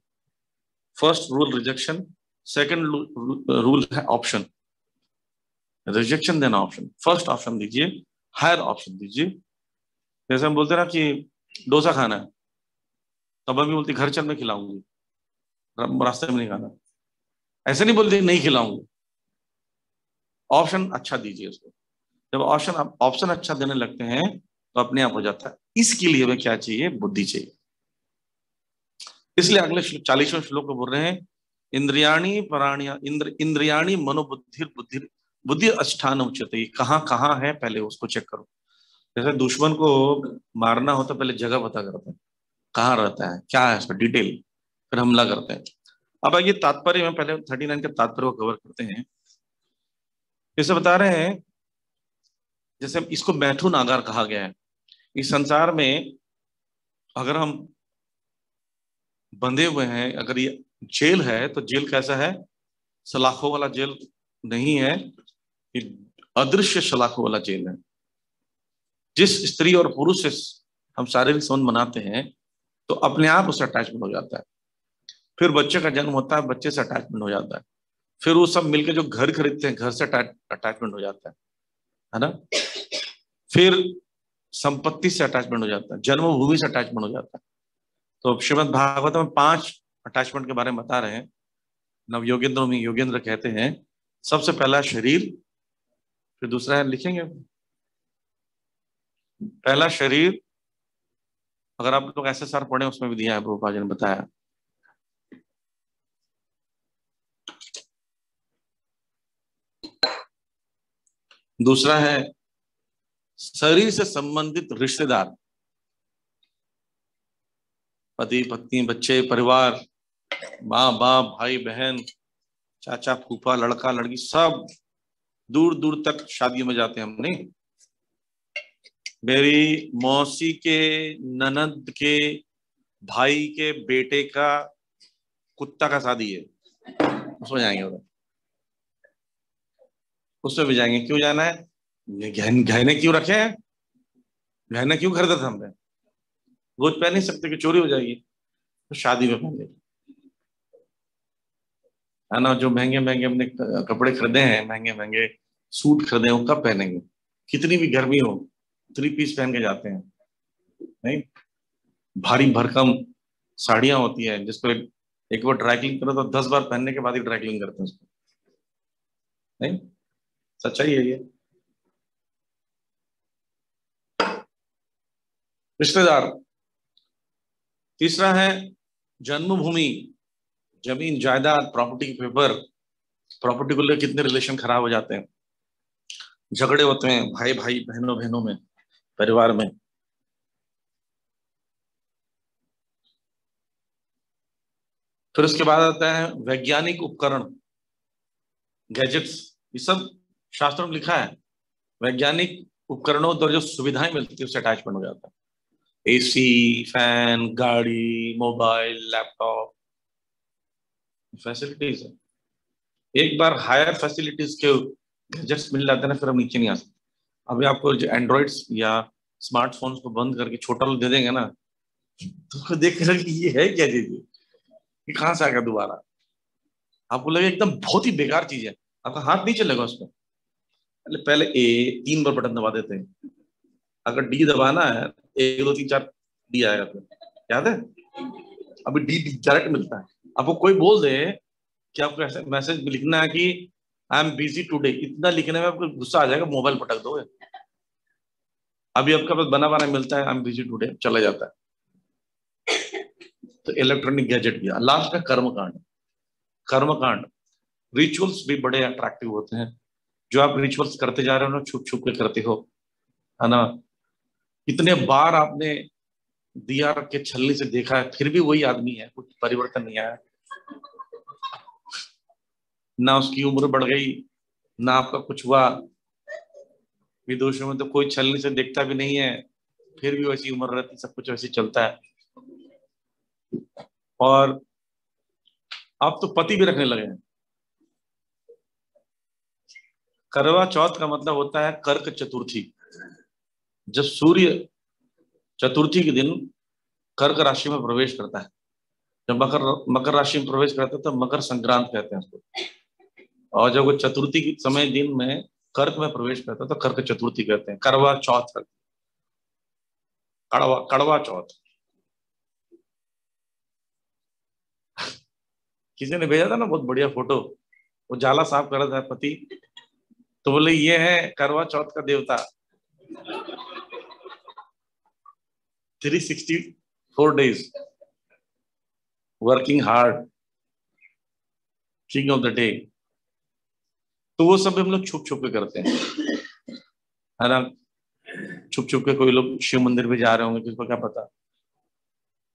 Speaker 1: first rule rejection, second rule है ऑप्शन। रिजेक्शन देना ऑप्शन, फर्स्ट ऑप्शन दीजिए, हायर ऑप्शन दीजिए। जैसे हम बोलते हैं ना कि डोसा खाना है, तब मम्मी बोलती घर चल मैं खिलाऊंगी, रास्ते में नहीं खाना। ऐसे नहीं बोलते नहीं खिलाऊंगी, ऑप्शन अच्छा दीजिए उसको। जब ऑप्शन अच्छा देने लगते हैं तो अपने आप हो जाता है। इसके लिए हमें क्या चाहिए? बुद्धि चाहिए। इसलिए अगले 40वें श्लोक को बोल रहे हैं, इंद्रियाणी पराणिया इंद्रियाणी मनोबुद्धि बुद्धि बुद्धि अधिष्ठान उच्यते। कहाँ कहाँ है पहले उसको चेक करो। जैसे दुश्मन को मारना हो तो पहले जगह पता करते हैं, कहाँ रहता है, क्या है उसका डिटेल, फिर हमला करते हैं। अब आइए तात्पर्य में पहले 39 के तात्पर्य को कवर करते हैं। जैसे बता रहे हैं, जैसे इसको मैथुन आगार कहा गया है। इस संसार में अगर हम बंधे हुए हैं, अगर ये जेल है तो जेल कैसा है? सलाखों वाला जेल नहीं है, ये अदृश्य सलाखों वाला जेल है। जिस स्त्री और पुरुष से हम शारीरिक संबंध बनाते हैं तो अपने आप उससे अटैचमेंट हो जाता है। फिर बच्चे का जन्म होता है, बच्चे से अटैचमेंट हो जाता है। फिर वो सब मिलकर जो घर खरीदते हैं, घर से अटैचमेंट हो जाता है ना। फिर संपत्ति से अटैचमेंट हो जाता है, जन्मभूमि से अटैचमेंट हो जाता है। तो श्रीमद् भागवत में 5 अटैचमेंट के बारे में बता रहे हैं। नव योगेंद्र में योगेंद्र कहते हैं, सबसे पहला शरीर, फिर दूसरा है, लिखेंगे पहला शरीर, अगर आप लोग SSR पढ़े उसमें भी दिया है, प्रभुपाद जी ने बताया। दूसरा है शरीर से संबंधित रिश्तेदार, पति पत्नी बच्चे परिवार, माँ बाप भाई बहन चाचा फूफा लड़का लड़की, सब दूर दूर तक शादियों में जाते हैं हम। नहीं, मेरी मौसी के ननद के भाई के बेटे का कुत्ता का शादी है, उसमें जाएंगे उधर, उसमें भी जाएंगे। क्यों जाना है? गहने क्यों रखे हैं, गहने क्यों खरीदा था हमने? रोज पहन नहीं सकते कि चोरी हो जाएगी, तो शादी में पहन लेते है ना। जो महंगे महंगे हमने कपड़े खरीदे हैं, महंगे महंगे सूट खरीदे हैं, वो कब पहनेंगे? कितनी भी गर्मी हो 3 पीस पहन के जाते हैं। नहीं, भारी भरकम साड़ियां होती है जिसको एक बार ड्राई क्लीन करो तो 10 बार पहनने के बाद ही ड्राई क्लीन करते हैं उसको। नहीं, सच्चाई है ये। रिश्तेदार। तीसरा है जन्मभूमि, जमीन जायदाद, प्रॉपर्टी पेपर। प्रॉपर्टी को लेकर कितने रिलेशन खराब हो जाते हैं, झगड़े होते हैं भाई भाई बहनों बहनों में, परिवार में। फिर उसके बाद आता है वैज्ञानिक उपकरण, गैजेट्स। ये सब शास्त्रों में लिखा है। वैज्ञानिक उपकरणों द्वारा जो सुविधाएं मिलती है उससे अटैचमेंट हो जाता है। AC, फैन, गाड़ी, मोबाइल, लैपटॉप, फैसिलिटीज है। एक बार हायर फैसिलिटीज के गैजेट्स मिल जाते हैं ना, फिर हम नीचे नहीं आ सकते। अभी आपको जो एंड्रॉइड्स या स्मार्टफोन्स को बंद करके छोटा दे देंगे ना, तो देख कर ये है क्या चीज, ये कहाँ से आ गया दोबारा? आपको लगे एकदम बहुत ही बेकार चीज है, आपका हाथ नहीं चलेगा उस पर। पहले A 3 बार बटन दबा देते हैं, अगर D दबाना है 1 2 3 4 D आएगा, फिर याद है? अभी D डायरेक्ट मिलता है। आपको कोई बोल दे कि आपको ऐसा मैसेज लिखना है कि आई एम बिजी टुडे, इतना लिखने में आपको गुस्सा आ जाएगा, मोबाइल पटक दोगे। अभी आपका पास बना बना मिलता है आई एम बिजी टुडे, चला जाता है। तो इलेक्ट्रॉनिक गैजेट किया। लास्ट में कर्मकांड। कर्मकांड, रिचुअल्स भी बड़े अट्रैक्टिव होते हैं। जो आप रिचुअल्स करते जा रहे हो ना, छुप छुप के करते हो, है ना। कितने बार आपने दिया रख के छलनी से देखा है, फिर भी वही आदमी है, कुछ परिवर्तन नहीं आया। ना उसकी उम्र बढ़ गई, ना आपका कुछ हुआ। विदेशों में तो कोई छलनी से देखता भी नहीं है, फिर भी वैसी उम्र रहती, सब कुछ वैसे चलता है। और आप तो पति भी रखने लगे हैं। करवा चौथ का मतलब होता है कर्क चतुर्थी। जब सूर्य चतुर्थी के दिन कर्क राशि में प्रवेश करता है, जब मकर राशि में प्रवेश करता है तो मकर संक्रांत कहते हैं उसको। और जब वो चतुर्थी के समय दिन में कर्क में प्रवेश करता है तो कर्क चतुर्थी कहते हैं, करवा चौथ, कड़वा कड़वा चौथ। किसी ने भेजा था ना बहुत बढ़िया फोटो, वो जाला साफ कर रहा था पति, तो बोले ये है करवा चौथ का देवता। 364 days working hard, king of the day. तो वो सब हम लोग छुप छुप के करते हैं, है ना। छुप छुप के कोई लोग शिव मंदिर भी जा रहे होंगे, किसको क्या पता।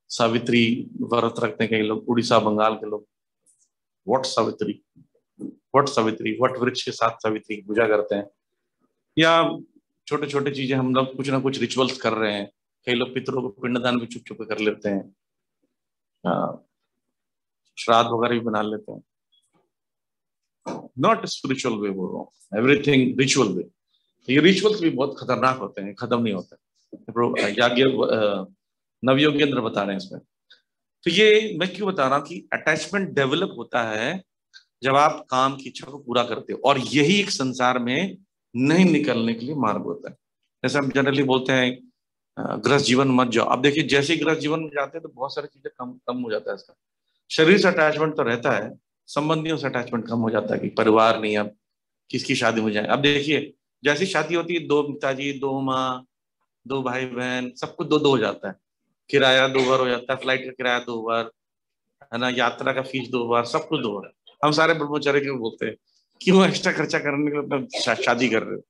Speaker 1: सावित्री व्रत रखते हैं कई लोग, उड़ीसा बंगाल के लोग। वट सावित्री, वट सावित्री, वट वृक्ष के साथ सावित्री की पूजा करते हैं। या छोटे छोटे चीजें हम लोग कुछ ना कुछ रिचुअल्स कर रहे हैं। कई लोग पितरों को पिंडदान भी छुप छुप के कर लेते हैं, श्राद्ध वगैरह भी बना लेते हैं। नॉट स्पिरिचुअल वे बोल रहा हूँ, एवरीथिंग रिचुअल वे। ये रिचुअल्स भी बहुत खतरनाक होते हैं, खत्म नहीं होते। नवयोगेंद्र बता रहे हैं इसमें। तो ये मैं क्यों बता रहा हूँ कि अटैचमेंट डेवलप होता है जब आप काम की इच्छा को पूरा करते हो, और यही एक संसार में नहीं निकलने के लिए मार्ग होता है। जैसे हम जनरली बोलते हैं गृहस्थ जीवन मत जाओ। अब देखिए जैसे ही गृहस्थ जीवन में जाते हैं तो बहुत सारी चीजें कम हो जाता है इसका। शरीर से अटैचमेंट तो रहता है, संबंधियों से अटैचमेंट कम हो जाता है कि परिवार नहीं, अब किसकी शादी हो जाए। अब देखिए जैसी शादी होती है, 2 पिताजी, 2 माँ, 2 भाई बहन, सब कुछ 2-2 हो जाता है। किराया 2 बार हो जाता है, फ्लाइट का किराया 2 बार, है ना, यात्रा का फीस 2 बार, सब कुछ 2 बार। हम सारे ब्रह्मचारी क्यों बोलते हैं, क्यों एक्स्ट्रा खर्चा करने के लिए शादी कर रहे हो।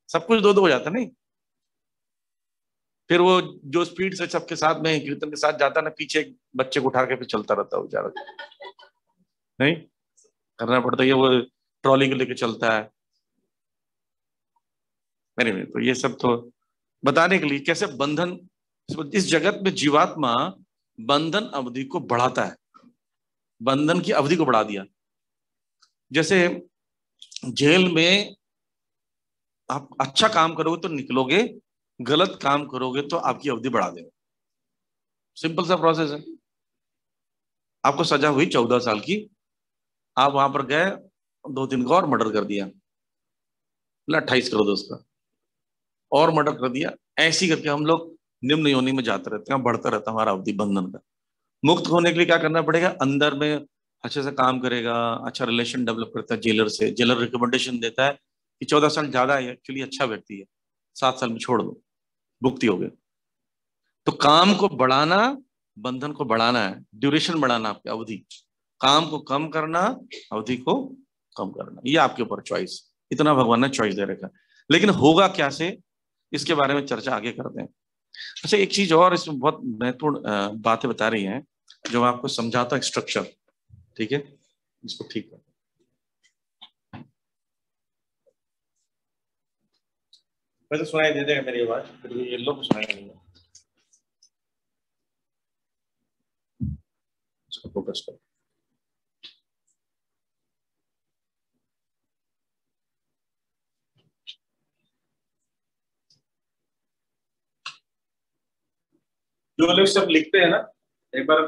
Speaker 1: सब कुछ 2-2 हो जाता है नहीं। फिर वो जो स्पीड से सबके साथ में कीर्तन के साथ जाता है ना, पीछे एक बच्चे को उठा के फिर चलता रहता है बेचारा, नहीं करना पड़ता है, वो ट्रॉली को लेके चलता है। नहीं, तो ये सब तो बताने के लिए कैसे बंधन, इस जगत में जीवात्मा बंधन अवधि को बढ़ाता है, बंधन की अवधि को बढ़ा दिया। जैसे जेल में आप अच्छा काम करोगे तो निकलोगे, गलत काम करोगे तो आपकी अवधि बढ़ा देगा। सिंपल सा प्रोसेस है। आपको सजा हुई 14 साल की, आप वहां पर गए, 2-3 का और मर्डर कर दिया, 28 करो उसका, और मर्डर कर दिया। ऐसी करके हम लोग निम्न योनि में जाते रहते हैं, बढ़ता रहता है हमारा अवधि बंधन का। मुक्त होने के लिए क्या करना पड़ेगा, अंदर में अच्छे से काम करेगा, अच्छा रिलेशन डेवलप करता है जेलर से। जेलर रिकमेंडेशन देता है कि 14 साल ज्यादा है, एक्चुअली अच्छा व्यक्ति है, 7 साल में छोड़ दो, मुक्ति हो गई। तो काम को बढ़ाना, बंधन को बढ़ाना है, ड्यूरेशन बढ़ाना, आपकी अवधि, काम को कम करना, अवधि को कम करना, ये आपके ऊपर चॉइस। इतना भगवान ने चॉइस दे रखा। लेकिन होगा क्या से, इसके बारे में चर्चा आगे करते हैं। अच्छा, एक चीज और इसमें बहुत महत्वपूर्ण बातें बता रही हैं जो मैं आपको समझाता हूँ, स्ट्रक्चर, ठीक है, इसको ठीक कर। वैसे सुनाई दे देगा मेरी आवाज, फिर ये लोग सुनाई देंगे। इसको फोकस करो। जो लोग सब लिखते हैं ना, एक बार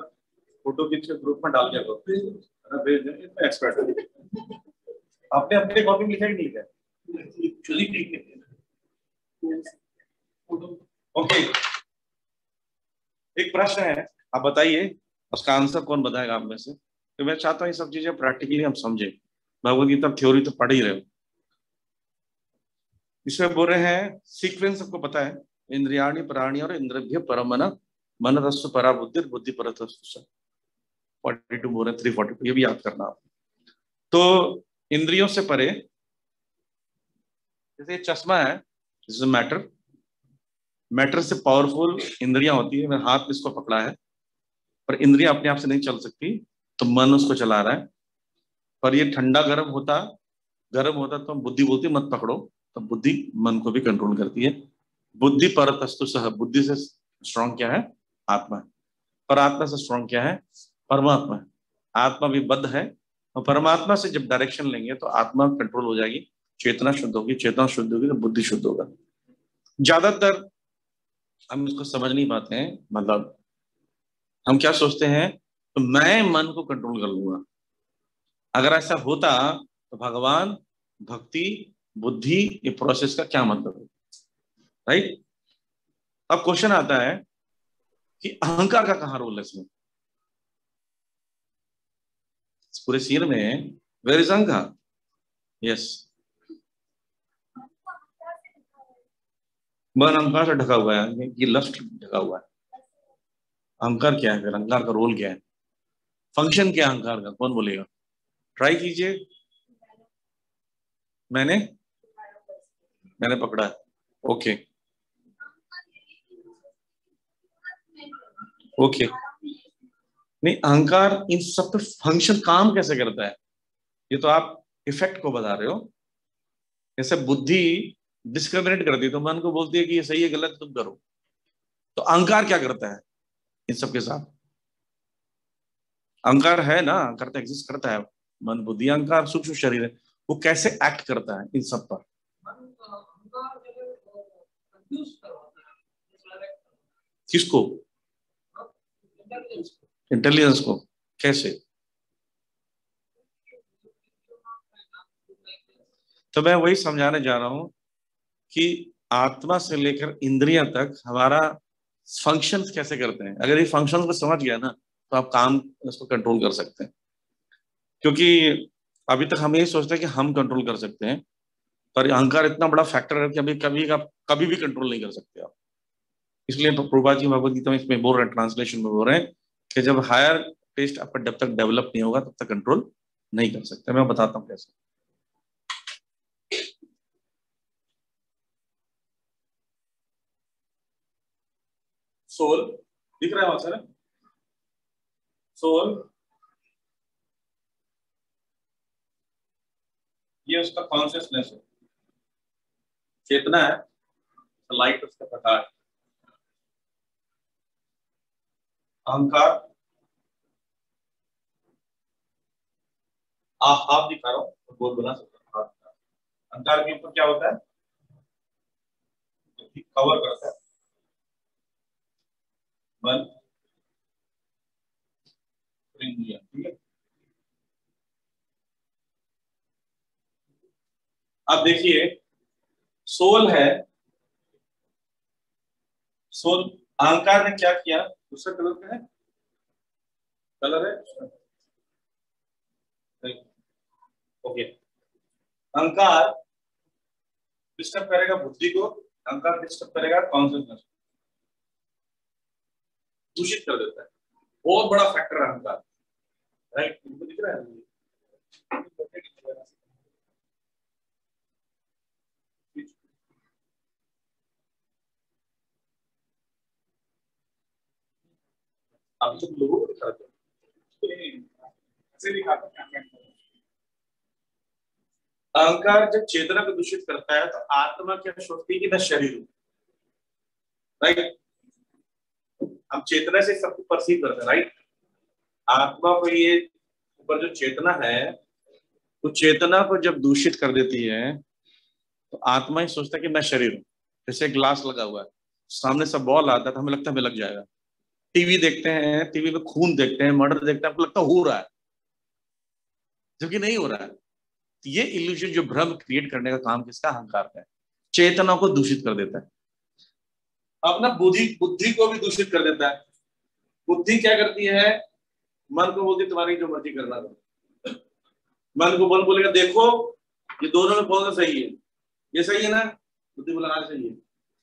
Speaker 1: फोटो खींच के ग्रुप में डाल दिया करो, भेज दें, इतना एक्सपर्ट है। आपने अपने कॉपी में लिखा ही नहीं है, एक्चुअली ठीक है। ओके, एक प्रश्न है, आप बताइए, उसका आंसर कौन बताएगा आप में से। तो मैं चाहता हूँ ये सब चीजें प्रैक्टिकली हम समझे। भगवद गीता थ्योरी तो पढ़ ही रहे हो। इसमें बोल रहे हैं, सीक्वेंस सबको पता है, इंद्रियाणि प्राणी और इंद्रिभ्य परमन मन रस्व परा बुद्धि बुद्धि पर 42 बोल रहे हैं, 342, ये भी याद करना आप। तो इंद्रियों से परे, जैसे चश्मा है, मैटर, मैटर से पावरफुल इंद्रियां होती है। मैंने हाथ में इसको पकड़ा है, पर इंद्रियां अपने आप से नहीं चल सकती, तो मन उसको चला रहा है। पर ये ठंडा गर्म होता तो बुद्धि बोलती मत पकड़ो, तो बुद्धि मन को भी कंट्रोल करती है। बुद्धि परतस्तु सह, बुद्धि से स्ट्रॉन्ग क्या है, आत्मा है। पर आत्मा से स्ट्रॉन्ग क्या है, परमात्मा है। आत्मा भी बद्ध है, और परमात्मा से जब डायरेक्शन लेंगे तो आत्मा कंट्रोल हो जाएगी, चेतना शुद्ध होगी, चेतना शुद्ध होगी तो बुद्धि शुद्ध होगा। ज्यादातर हम इसको समझ नहीं पाते हैं, मतलब हम क्या सोचते हैं, तो मैं मन को कंट्रोल कर लूंगा। अगर ऐसा होता तो भगवान भक्ति बुद्धि ये प्रोसेस का क्या मतलब है, राइट। अब क्वेश्चन आता है कि अहंकार का कहाँ रोल है इसमें, इस पूरे सीन में वेयर इज अहंकार? यस, मन अहंकार से ढका हुआ है, ये लस्ट ढका हुआ है। अहंकार क्या है फिर, अहंकार का रोल क्या है, फंक्शन क्या है अहंकार का, कौन बोलेगा? ट्राई कीजिए। मैंने मैंने पकड़ा है, ओके ओके। नहीं, अहंकार इन सब पे फंक्शन काम कैसे करता है, ये तो आप इफेक्ट को बता रहे हो। जैसे बुद्धि डिस्क्रिमिनेट करती है, तो मन को बोलती है कि ये सही है गलत तुम करो। तो अहंकार क्या करता है इन सब के साथ? अहंकार है ना, अहंकार तो एग्जिस्ट करता है। मन बुद्धि अहंकार सूक्ष्म शरीर है, वो कैसे एक्ट करता है इन सब पर? किसको? इंटेलिजेंस को। कैसे? तो मैं वही समझाने जा रहा हूं कि आत्मा से लेकर इंद्रियां तक हमारा फंक्शंस कैसे करते हैं। अगर ये फंक्शंस को समझ गया ना, तो आप काम इसको कंट्रोल कर सकते हैं। क्योंकि अभी तक हम यही सोचते हैं कि हम कंट्रोल कर सकते हैं, पर अहंकार इतना बड़ा फैक्टर है कि अभी कभी आप कभी भी कंट्रोल नहीं कर सकते आप। इसलिए प्रभुपाद जी भगवद गीता में इसमें बोल रहे हैं, ट्रांसलेशन में बोल रहे हैं कि जब हायर टेस्ट आपका जब तक डेवलप नहीं होगा तब तक कंट्रोल नहीं कर सकते। मैं बताता हूँ कैसे। सोल दिख रहा है वहां से ना, सोल ये उसका कॉन्शियसनेस है, चेतना है, लाइट उसका प्रकाश। अहंकार हाफ दिखा रहा हूँ, बोल बना सकता हूँ। अहंकार के ऊपर क्या होता है, कवर करता है मन इंद्रियां, ठीक है। अब देखिए सोल है, सोल अहंकार ने क्या किया, दूसरा कलर क्या है, कलर है ओके। अहंकार डिस्टर्ब करेगा बुद्धि को, अहंकार डिस्टर्ब करेगा कॉन्शियसनेस, दूषित कर देता है। बहुत बड़ा फैक्टर है अहंकार, राइट। इनको दिख रहा है आप सब लोगों को दिखाते हैं। अहंकार जब चेतना को दूषित करता है तो आत्मा क्या सोचती है कि मैं शरीर हूं, राइट। हम चेतना से सबको परसीव करते हैं, राइट। आत्मा को ये ऊपर जो चेतना है, तो चेतना को जब दूषित कर देती है तो आत्मा ही सोचता है कि मैं शरीर हूं। जैसे ग्लास लगा हुआ है, सामने से बॉल आता है तो हमें लगता है हमें लग जाएगा। टीवी देखते हैं, टीवी में खून देखते हैं, मर्डर देखते हैं, आपको लगता है हो रहा है, जबकि नहीं हो रहा है। ये इल्यूजन, जो भ्रम क्रिएट करने का काम किसका, अहंकार का है। चेतना को दूषित कर देता है। अब ना बुद्धि बुद्धि को भी दूषित कर देता है। बुद्धि क्या करती है, मन को बोलती तुम्हारी जो मर्जी करना दो। मन को मन बोलेगा देखो ये दोनों में कौन सा सही है, ये सही है ना, बुद्धि बोला हाँ सही है,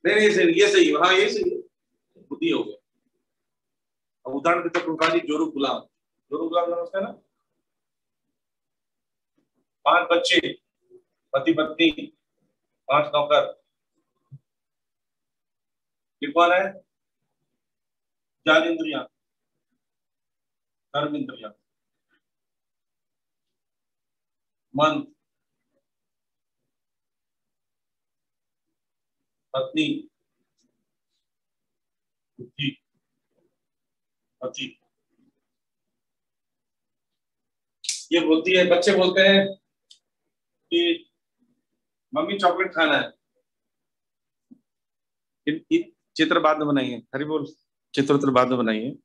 Speaker 1: नहीं ये सही, ये सही है, हाँ ये सही है, बुद्धि हो गया। अब उदाहरण के तौर पर जोरू गुलाम, जोरू गुलाम समझते हैं ना, 5 बच्चे, पति पत्नी, 5 नौकर, ये कौन है, ज्ञान इंद्रिया, कर्म इंद्रिया, मन, पत्नी, बुद्धि, पति। ये बोलती है, बच्चे बोलते हैं कि मम्मी चॉकलेट खाना है। चित्र बाद में बनाइए, हरी बोल, चित्र बाद में बनाइए,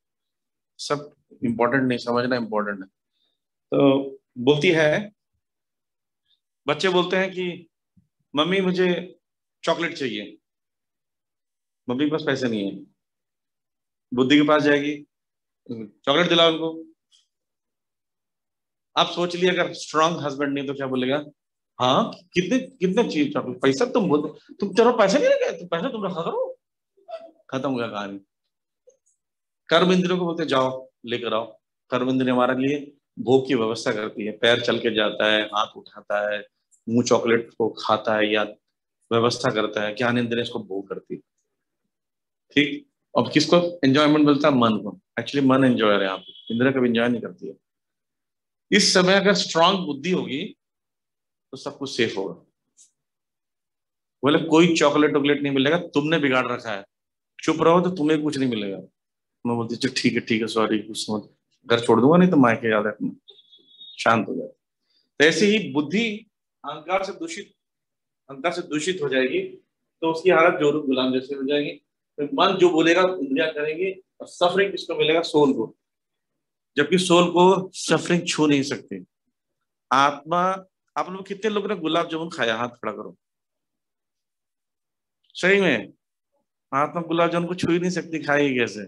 Speaker 1: सब इंपॉर्टेंट नहीं, समझना इंपॉर्टेंट है। तो बोलती है, बच्चे बोलते हैं कि मम्मी मुझे चॉकलेट चाहिए, मम्मी के पास पैसे नहीं है, बुद्धि के पास जाएगी, चॉकलेट दिलाओ उनको। आप सोच लिया अगर स्ट्रांग हस्बैंड नहीं तो क्या बोलेगा, हाँ कितने कितने चाहिए चॉकलेट, पैसा तुम बोलते, तुम तेरा पैसे नहीं रखे, तुम पैसा तुम रखा करो, खत्म हो गया कहानी। कर्म इंद्रियों को बोलते जाओ लेकर आओ। कर्म इंद्रिय हमारे लिए भोग की व्यवस्था करती है, पैर चल के जाता है, हाथ उठाता है, मुंह चॉकलेट को खाता है या व्यवस्था करता है, ज्ञान इंद्रिय इसको भोग करती है। ठीक, अब किसको एंजॉयमेंट मिलता है? मन को। एक्चुअली मन एंजॉयर है यहाँ पे, इंद्रिय कभी एंजॉय नहीं करती है। इस समय अगर स्ट्रांग बुद्धि होगी तो सब कुछ सेफ होगा। बोले कोई चॉकलेट वॉकलेट नहीं मिलेगा, तुमने बिगाड़ रखा है, चुप रहो तो तुम्हें कुछ नहीं मिलेगा। मैं बोलती चल ठीक है सॉरी, कुछ समझ, घर छोड़ दूंगा नहीं तो मायके याद रखना, शांत हो जाए। तो ऐसे ही बुद्धि अहंकार से दूषित हो जाएगी तो उसकी हालत जोरू गुलाम जैसे हो जाएगी। तो मन जो बोलेगा इंद्रियां करेंगे, और सफरिंग किसको मिलेगा? सोल को, जबकि सोल को सफरिंग छू नहीं सकती। आत्मा, आप लोग कितने लोगों ने गुलाब जामुन खाया? हाथ खड़ा करो। सही में आत्मा गुलाब जामुन को छू ही नहीं सकती, खाएगी कैसे?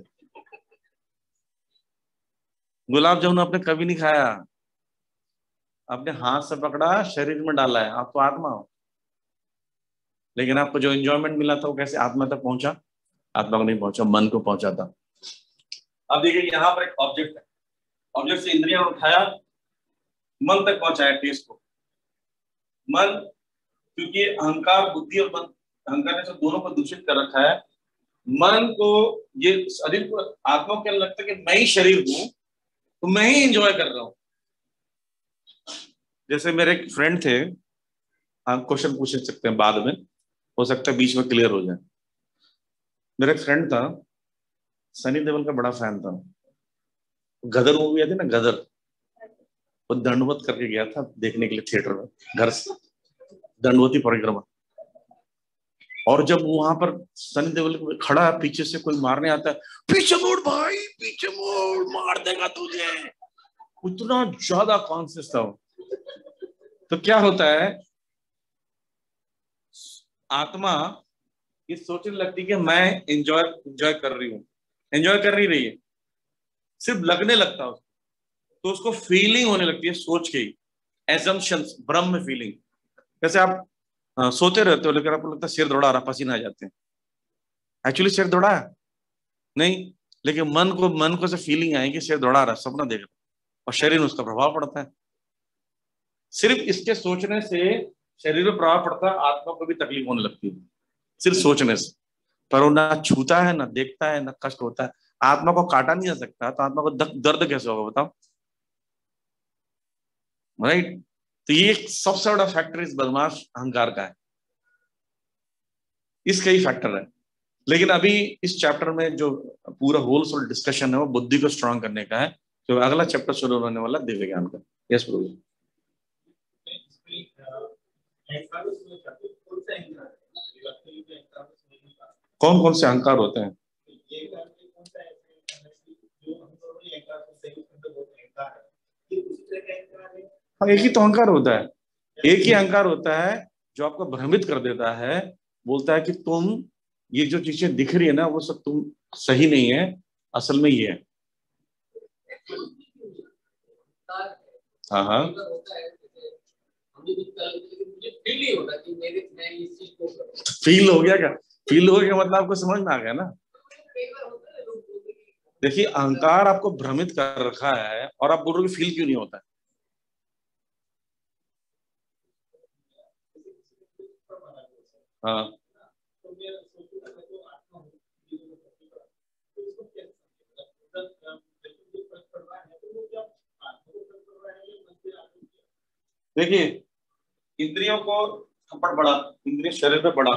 Speaker 1: गुलाब जामुन आपने कभी नहीं खाया, आपने हाथ से पकड़ा, शरीर में डाला है, आप तो आत्मा हो। लेकिन आपको जो एंजॉयमेंट मिला था वो कैसे आत्मा तक पहुंचा? आत्मा को नहीं पहुंचा, मन को पहुंचा था। अब देखिए यहाँ पर एक ऑब्जेक्ट है, ऑब्जेक्ट से इंद्रियां उठाया, मन तक पहुंचाया टेस्ट को। मन, क्योंकि अहंकार बुद्धि और मन, अहंकार ने सब दोनों को दूषित कर रखा है। मन को, ये शरीर को, आत्मा को क्या लगता है कि मैं ही शरीर हूं तो मैं ही एंजॉय कर रहा हूं। जैसे मेरे एक फ्रेंड थे, आप क्वेश्चन पूछ सकते हैं बाद में, हो सकता है बीच में क्लियर हो जाए। मेरा एक फ्रेंड था, सनी देओल का बड़ा फैन था। गदर मूवी आई थी ना, गदर, वो दंडवत करके गया था देखने के लिए थिएटर में, घर से दंडवती परिक्रमा। और जब वहां पर सनी देओल खड़ा है, पीछे से कोई मारने आता है, पीछे मुड़ भाई, पीछे मुड़, मार देगा तुझे, उतना ज्यादा कॉन्शियस था वो। तो क्या होता है, आत्मा ये सोचने लगती कि मैं एंजॉय कर रही हूँ, एंजॉय कर नहीं रही है, सिर्फ लगने लगता है उसको, तो उसको फीलिंग होने लगती है सोच के ही, एजम्पशंस, ब्रह्म फीलिंग। जैसे आप सोते रहते हो लेकिन आपको लगता है सिर दौड़ा रहा, पसीना आ जाते हैं, एक्चुअली सिर दौड़ा है नहीं, लेकिन मन को से फीलिंग आएगी सिर दौड़ा रहा, सपना देख रहा, और शरीर में उसका प्रभाव पड़ता है। सिर्फ इसके सोचने से शरीर में प्रभाव पड़ता है, आत्मा को भी तकलीफ होने लगती है सिर्फ सोचने से। पर वो ना छूता है, ना देखता है, ना कष्ट होता है, आत्मा को काटा नहीं जा सकता, तो आत्मा को दर्द कैसे होगा बताओ, राइट? तो ये सबसे बड़ा फैक्टर इस बदमाश अहंकार का है, इसका ही फैक्टर है। लेकिन अभी इस चैप्टर में जो पूरा होल सोल डिस्कशन है वो बुद्धि को स्ट्रांग करने का है। तो अगला चैप्टर शुरू होने वाला दिव्य ज्ञान का। यस प्रभु। कौन कौन से अहंकार होते हैं? हाँ, एक ही तो अहंकार होता है, एक ही अहंकार होता है जो आपको भ्रमित कर देता है, बोलता है कि तुम ये जो चीजें दिख रही है ना वो सब तुम सही नहीं है, असल में ये है। हाँ हाँ, फील हो गया क्या? फील हो गया मतलब आपको समझ में आ गया ना। देखिए अहंकार आपको भ्रमित कर रखा है और आप बोल रहे हो कि फील क्यों नहीं होता है। हाँ, देखिए इंद्रियों को थप्पड़ पड़ा, इंद्रिय शरीर पे पड़ा,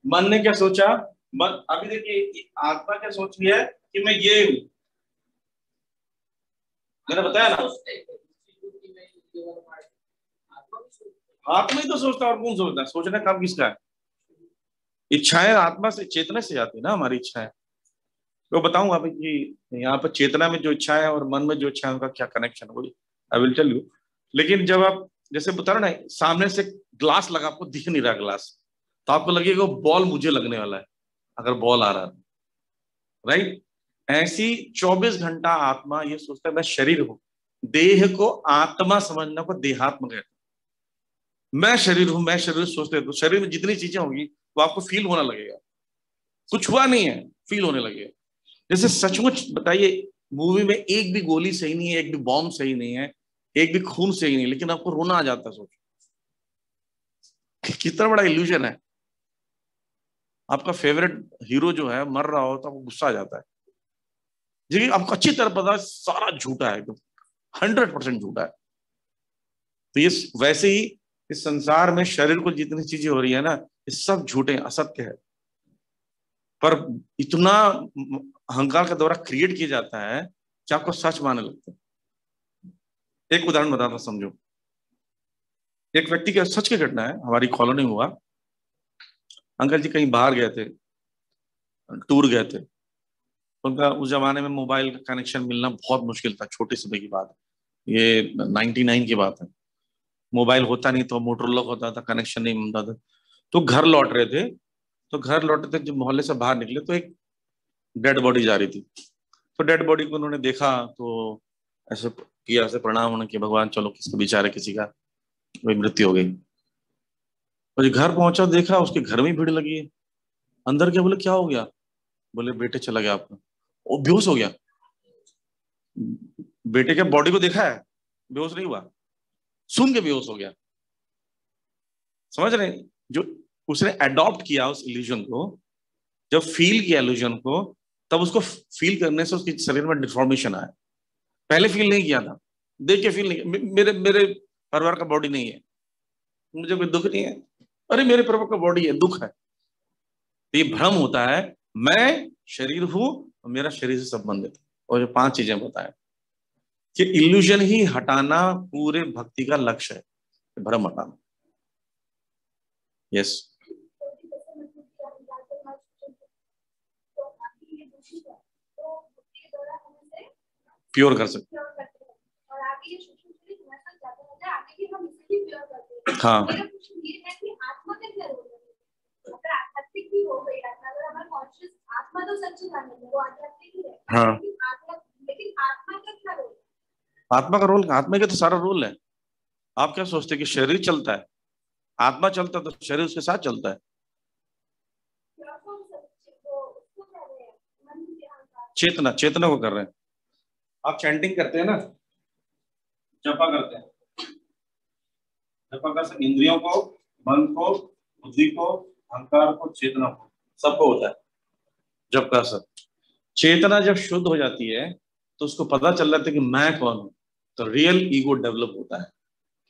Speaker 1: मन ने क्या सोचा? मन, अभी देखिए आत्मा क्या सोच रही है कि मैं ये हूं, मैंने बताया ना, आत्मा ही तो सोचता है और कौन सोचता है? सोचने का काम किसका है? इच्छाएं आत्मा से, चेतना से आती है ना हमारी इच्छाएं। तो बताऊंगा भाई कि यहाँ पर चेतना में जो इच्छा है और मन में जो इच्छा है उनका क्या कनेक्शन है, आई विल टेल यू। लेकिन जब आप जैसे बता रहा ना, सामने से ग्लास लगा, आपको दिख नहीं रहा ग्लास, तो आपको लगेगा वो बॉल मुझे लगने वाला है अगर बॉल आ रहा है, राइट। ऐसी 24 घंटा आत्मा ये सोचता है मैं शरीर हूं। देह को आत्मा समझना को देहात्म कहते हैं। मैं शरीर हूं, मैं शरीर सोचते हैं, तो शरीर में जितनी चीजें होंगी वो आपको फील होने लगेगा, कुछ हुआ नहीं है, फील होने लगेगा। जैसे सचमुच बताइए, मूवी में एक भी गोली सही नहीं है, एक भी बॉम्ब सही नहीं है, एक भी खून सही नहीं, लेकिन आपको रोना आ जाता है। सोचो कितना बड़ा इल्यूजन है। आपका फेवरेट हीरो जो है मर रहा हो तो आपको गुस्सा आ जाता है, जी आपको अच्छी तरह पता है सारा झूठा है, एकदम 100% झूठा है। तो ये वैसे ही इस संसार में शरीर को जितनी चीजें हो रही है ना, ये सब झूठे असत्य है, पर इतना अहंकार का दौरा क्रिएट किया जाता है कि आपको सच मानने लगते हैं। एक उदाहरण बताता समझो। एक व्यक्ति का सच की घटना है, हमारी कॉलोनी हुआ। अंकल जी कहीं बाहर गए थे, टूर गए थे। उनका उस जमाने में मोबाइल का कनेक्शन मिलना बहुत मुश्किल था, छोटे समय की बात है, ये 99 की बात है। मोबाइल होता नहीं तो मोटरोला होता था, कनेक्शन नहीं मिलता था। तो घर लौट रहे थे, तो घर लौटे थे, जब मोहल्ले से बाहर निकले तो एक डेड बॉडी जा रही थी। तो डेड बॉडी को उन्होंने देखा तो ऐसे किया, ऐसे प्रणाम उन्होंने कि भगवान चलो किसको बेचारे किसी का कोई मृत्यु हो गई। और घर पहुंचा, देखा उसके घर में भीड़ लगी है। अंदर क्या, बोले क्या हो गया? बोले बेटे चला गया आपका। वो बेहोश हो गया। बेटे के बॉडी को देखा है, बेहोश नहीं हुआ, सुन के बेहोश हो गया। समझ रहे? जो उसने अडॉप्ट किया उस इल्यूजन को, जब फील किया इल्यूजन को, तब उसको फील करने से उसके शरीर में डिफॉर्मेशन आया। पहले फील नहीं किया था, देख के फील नहीं। मेरे मेरे परिवार का बॉडी नहीं है, मुझे कोई दुख नहीं है, अरे मेरे परिवार का बॉडी है, दुख है। तो ये भ्रम होता है, मैं शरीर हूं और मेरा शरीर से संबंधित है। और जो 5 चीजें बताएं कि इल्यूजन ही हटाना पूरे भक्ति का लक्ष्य है, भ्रम हटाना। यस, प्योर कर सकते। हाँ, हाँ, आत्मा का रोल, आत्मा का तो सारा रोल है। आप क्या सोचते हैं कि शरीर चलता है? आत्मा चलता है तो शरीर उसके साथ चलता है। चेतना, चेतना को कर रहे हैं आप। चैंटिंग करते हैं ना, जपा करते हैं, जपा कर इंद्रियों को, मन को, बुद्धि को, अहंकार को, चेतना को, सबको होता है जब का सब। चेतना जब शुद्ध हो जाती है तो उसको पता चल जाता है कि मैं कौन हूं। तो रियल ईगो डेवलप होता है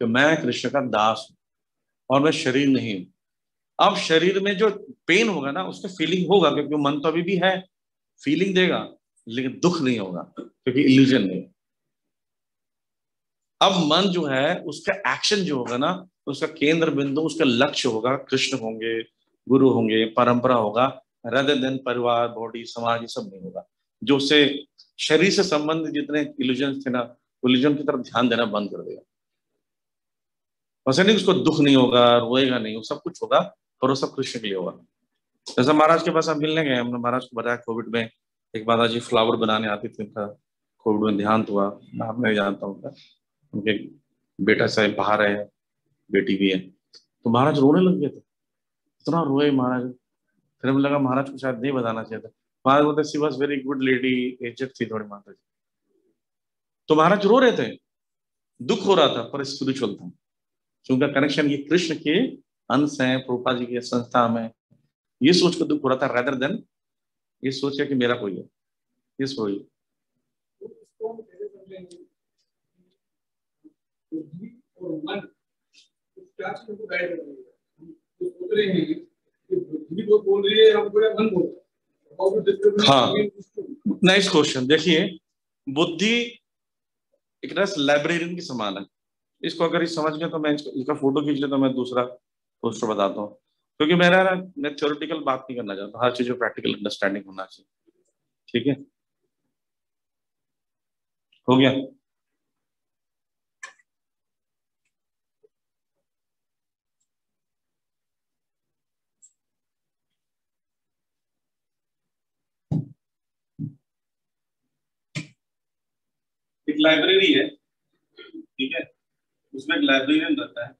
Speaker 1: कि मैं कृष्ण का दास हूं और मैं शरीर नहीं हूं। अब शरीर में जो पेन होगा ना, उसका फीलिंग होगा, क्योंकि मन तो अभी भी है, फीलिंग देगा, लेकिन दुख नहीं होगा क्योंकि इल्यूजन नहीं। अब मन जो है उसका एक्शन जो होगा ना, उसका केंद्र बिंदु, उसका लक्ष्य होगा, कृष्ण होंगे, गुरु होंगे, परंपरा होगा, rather than परिवार, बॉडी, समाज, ये सब नहीं होगा। जो उससे शरीर से संबंधित जितने इल्यूजन थे ना, इल्यूजन की तरफ ध्यान देना बंद कर देगा। वैसे नहीं उसको दुख नहीं होगा, रोएगा नहीं, वो सब कुछ होगा, पर वो सब कृष्ण के लिए होगा। जैसे महाराज के पास हम मिलने गए, हमने महाराज को बताया कोविड में एक बाबा जी फ्लावर बनाने आती थी, उनका कोविड में देहांत हुआ। नाम नहीं जानता उनका, उनके बेटा साहब बाहर है, बेटी भी है। तो महाराज रोने लग गए थे, इतना रोए महाराज। फिर हमें लगा महाराज को शायद नहीं बताना चाहिए था। महाराज बोलते she was very good lady, aged थी थोड़ी माता जी। तो महाराज रो रहे थे, दुख हो रहा था, पर स्पिरिचुअल था, क्योंकि कनेक्शन ये कृष्ण के अंश है, प्रभुपाद जी की संस्था में। ये सोच कर दुख हो रहा था, रेदर देन ये सोच कि मेरा कोई है, ये सोच। हाँ, नाइस क्वेश्चन। देखिए, बुद्धि एक तरह से लाइब्रेरियन की समान है। इसको अगर ये समझ गए तो मैं इसका फोटो खींच ले तो मैं दूसरा पोस्टर बताता हूँ। क्योंकि मेरा ना, मैं थ्योरेटिकल बात नहीं करना चाहता, हर चीज में प्रैक्टिकल अंडरस्टैंडिंग होना चाहिए। ठीक है, हो गया। एक लाइब्रेरी है, ठीक है, उसमें एक लाइब्रेरियन रहता है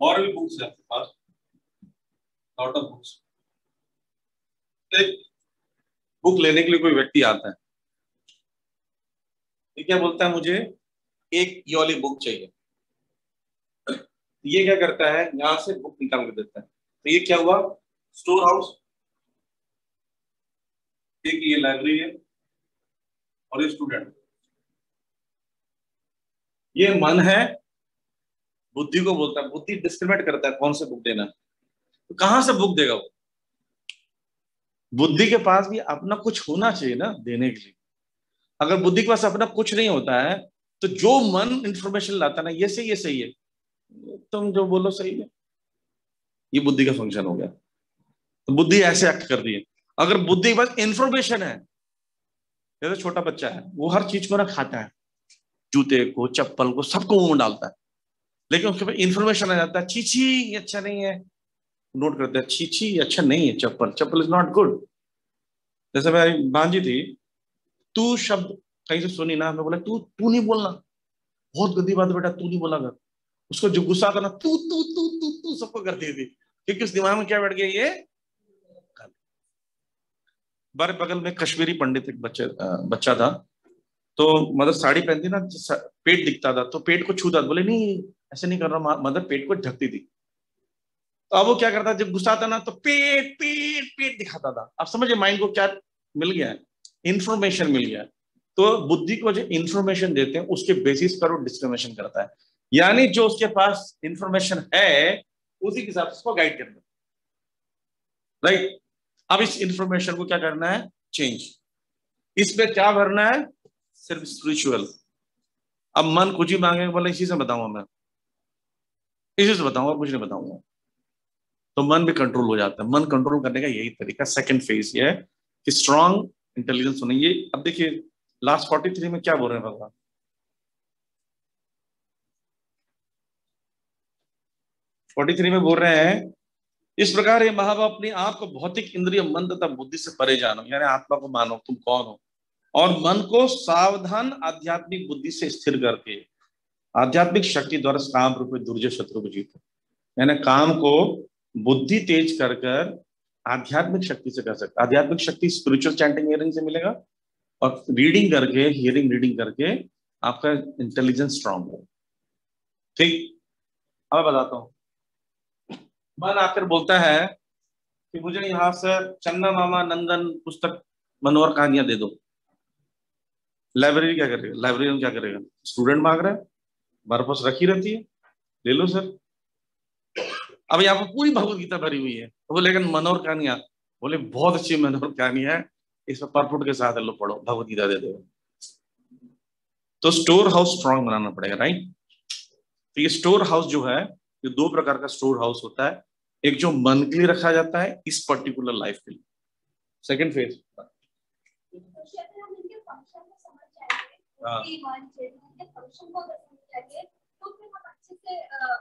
Speaker 1: और भी बुक्स है आपके पास, लॉट ऑफ बुक्स। एक बुक लेने के लिए कोई व्यक्ति आता है, ये क्या बोलता है, मुझे एक ये वाली बुक चाहिए। ये क्या करता है, यहां से बुक निकाल के देता है। तो ये क्या हुआ, स्टोर हाउस। एक ये लाइब्रेरी है और ये स्टूडेंट, ये मन है, बुद्धि को बोलता है। बुद्धि डिस्क्रिमिनेट करता है कौन से बुक देना है। तो कहां से बुक देगा वो? बुद्धि के पास भी अपना कुछ होना चाहिए ना देने के लिए। अगर बुद्धि के पास अपना कुछ नहीं होता है तो जो मन इंफॉर्मेशन लाता है ना, ये सही, ये सही है, तुम जो बोलो सही है, ये बुद्धि का फंक्शन हो गया। तो बुद्धि ऐसे एक्ट कर रही है। अगर बुद्धि के पास इंफॉर्मेशन है, जैसे छोटा बच्चा है, वो हर चीज को ना खाता है, जूते को, चप्पल को, सबको मुंह में डालता है, लेकिन उसके पास इंफॉर्मेशन आ जाता है, चीची ये अच्छा नहीं है, नोट करते हैं, चीची अच्छा नहीं है, चप्पल, चप्पल इज नॉट गुड। जैसे मेरी भांजी थी, तू शब्द कहीं से सुनी ना, मैं बोला तू तू नहीं बोलना, बहुत गंदी बात है बेटा, तू नहीं बोला कर। उसको जो गुस्सा था ना, तू तू तू तू तू सबको करती थी, क्योंकि उस दिमाग में क्या बैठ गया, ये बारे बगल में कश्मीरी पंडित एक बच्चा था, तो मदर साड़ी पहनती ना, पेट दिखता था, तो पेट को छूता, बोले नहीं ऐसे नहीं कर रहा, मदर पेट को ढकती थी। तो अब वो क्या करता, जब गुस्सा आता ना तो पेट पेट पेट दिखाता था। अब समझिए माइंड को क्या मिल गया है, इंफॉर्मेशन मिल गया है। तो बुद्धि को जो इंफॉर्मेशन देते हैं उसके बेसिस पर वो डिस्क्रिमिनेशन करता है, यानी जो उसके पास इंफॉर्मेशन है उसी के हिसाब से उसको गाइड करना, राइट। अब इस इंफॉर्मेशन को क्या करना है, चेंज। इसमें क्या भरना है, सिर्फ स्पिरिचुअल। अब मन कुछ ही मांगे, बोले इसी से बताऊंगा, मैं इसी से बताऊंगा, कुछ नहीं बताऊंगा, तो मन भी कंट्रोल हो जाता है। मन कंट्रोल करने का यही तरीका, सेकंड फेज ये है कि स्ट्रांग इंटेलिजेंस होना। ये अब देखिए लास्ट 43 में क्या बोल रहे हैं भगवान, 43 में बोल रहे हैं, इस प्रकार ये महाभाव अपने आप को भौतिक इंद्रिय मन तथा बुद्धि से परे जानो, यानी आत्मा को मानो तुम कौन हो, और मन को सावधान आध्यात्मिक बुद्धि से स्थिर करके आध्यात्मिक शक्ति द्वारा काम रूप में दुर्जय शत्रु को जीतो। यानी काम को बुद्धि तेज कर कर आध्यात्मिक शक्ति से कर सकते। आध्यात्मिक शक्ति स्पिरिचुअल चैंटिंग हियरिंग से मिलेगा, और रीडिंग करके, हियरिंग रीडिंग करके आपका इंटेलिजेंस स्ट्रांग हो। ठीक, अब मैं बताता हूँ। मन आकर बोलता है कि मुझे यहाँ से चन्ना मामा नंदन पुस्तक मनोहर कहानियां दे दो। लाइब्रेरी क्या करेगा, लाइब्रेरी में क्या करेगा, स्टूडेंट मांग रहा है, हमारे पास रखी रहती है, ले लो सर। अब यहाँ पर पूरी भगवत गीता भरी हुई है, तो बोले लेकिन मनोहर कहानियां, बोले बहुत अच्छी मनोहर कहानी है, इसमें परफुट के साथ लो, पढ़ो, भगवत गीता दे दो। तो स्टोर हाउस स्ट्रांग बनाना पड़ेगा, राइट। तो ये स्टोर हाउस जो है, ये दो प्रकार का स्टोर हाउस होता है। एक जो मन के लिए रखा जाता है इस पर्टिकुलर लाइफ के लिए, सेकंड फेज।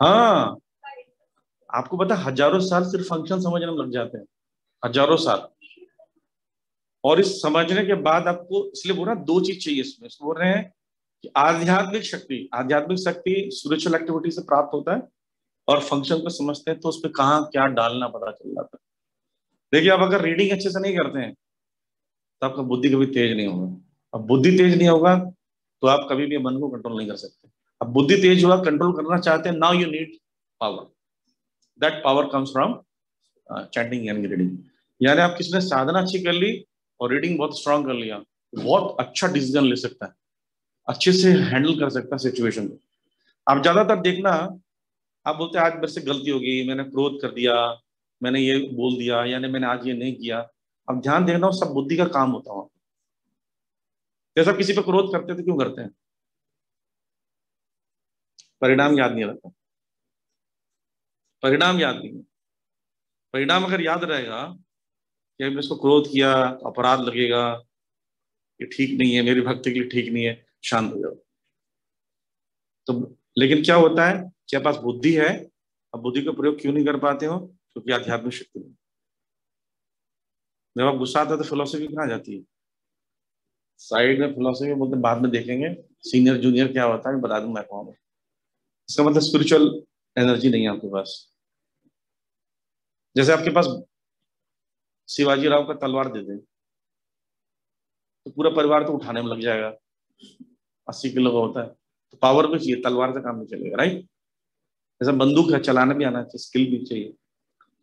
Speaker 1: हाँ, आपको पता हजारों साल सिर्फ फंक्शन समझने में लग जाते हैं, हजारों साल। और इस समझने के बाद आपको, इसलिए बोल रहा दो चीज चाहिए इसमें, बोल रहे हैं कि आध्यात्मिक शक्ति स्पिरिचुअल एक्टिविटी से प्राप्त होता है, और फंक्शन को समझते हैं तो उस पर कहाँ क्या डालना पता चल जाता है। देखिए, आप अगर रीडिंग अच्छे से नहीं करते हैं तो आपका बुद्धि कभी तेज नहीं होगा। अब बुद्धि तेज नहीं होगा तो आप कभी भी मन को कंट्रोल नहीं कर सकते। अब बुद्धि तेज हुआ, कंट्रोल करना चाहते हैं, now you need power. That power comes from chanting and reading. यानी आप किसी ने साधना अच्छी कर ली और रीडिंग बहुत स्ट्रांग कर लिया, बहुत अच्छा डिसीजन ले सकता है, अच्छे से हैंडल कर सकता है सिचुएशन को। आप ज्यादातर देखना, आप बोलते हैं आज मेरे से गलती हो गई, मैंने क्रोध कर दिया, मैंने ये बोल दिया, यानी मैंने आज ये नहीं किया। अब ध्यान देना, सब बुद्धि का काम होता है। जैसा किसी पे क्रोध करते थे, क्यों करते हैं, परिणाम याद नहीं रहता, परिणाम याद नहीं है। परिणाम अगर याद रहेगा कि मैंने इसको क्रोध किया, अपराध लगेगा, ये ठीक नहीं है, मेरी भक्ति के लिए ठीक नहीं है, शांत हो जाओ। तो लेकिन क्या होता है कि आपके पास बुद्धि है, अब बुद्धि का प्रयोग क्यों नहीं कर पाते हो, क्योंकि आध्यात्मिक शक्ति नहीं। जब आप गुस्सा आता है तो फिलोसफी कहाँ जाती है? साइड में फिलोसफी बोलते बाद में देखेंगे, सीनियर जूनियर क्या होता है बता दूंगा कौन है। इसका मतलब स्पिरिचुअल एनर्जी नहीं है आपके पास। जैसे आपके पास शिवाजी राव का तलवार दे दें तो पूरा परिवार तो उठाने में लग जाएगा, 80 किलो का होता है, तो पावर भी चाहिए, तलवार से काम नहीं चलेगा, राइट? जैसा बंदूक है, चलाना भी आना चाहिए, स्किल भी चाहिए।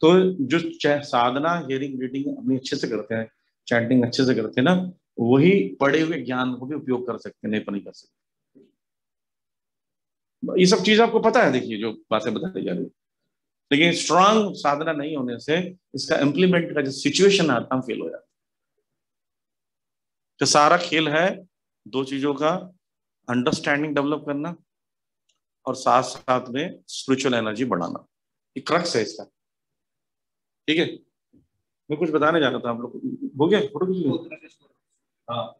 Speaker 1: तो जो साधना, हियरिंग, रीडिंग अपनी अच्छे से करते हैं, चैंटिंग अच्छे से करते हैं ना, वही पढ़े हुए ज्ञान को भी उपयोग कर सकते हैं, नहीं तो नहीं कर सकते। ये सब चीज आपको पता है, देखिए जो बातें बताई जा रही है। लेकिन स्ट्रांग साधना नहीं होने से इसका इम्प्लीमेंट का जो सिचुएशन आता है फेल हो जाता है। तो सारा खेल है दो चीजों का, अंडरस्टैंडिंग डेवलप करना और साथ साथ में स्पिरिचुअल एनर्जी बढ़ाना। ये क्रक्स है इसका, ठीक है? मैं कुछ बताने जा रहा था, आप लोग हो गया फोटो खींच? हाँ,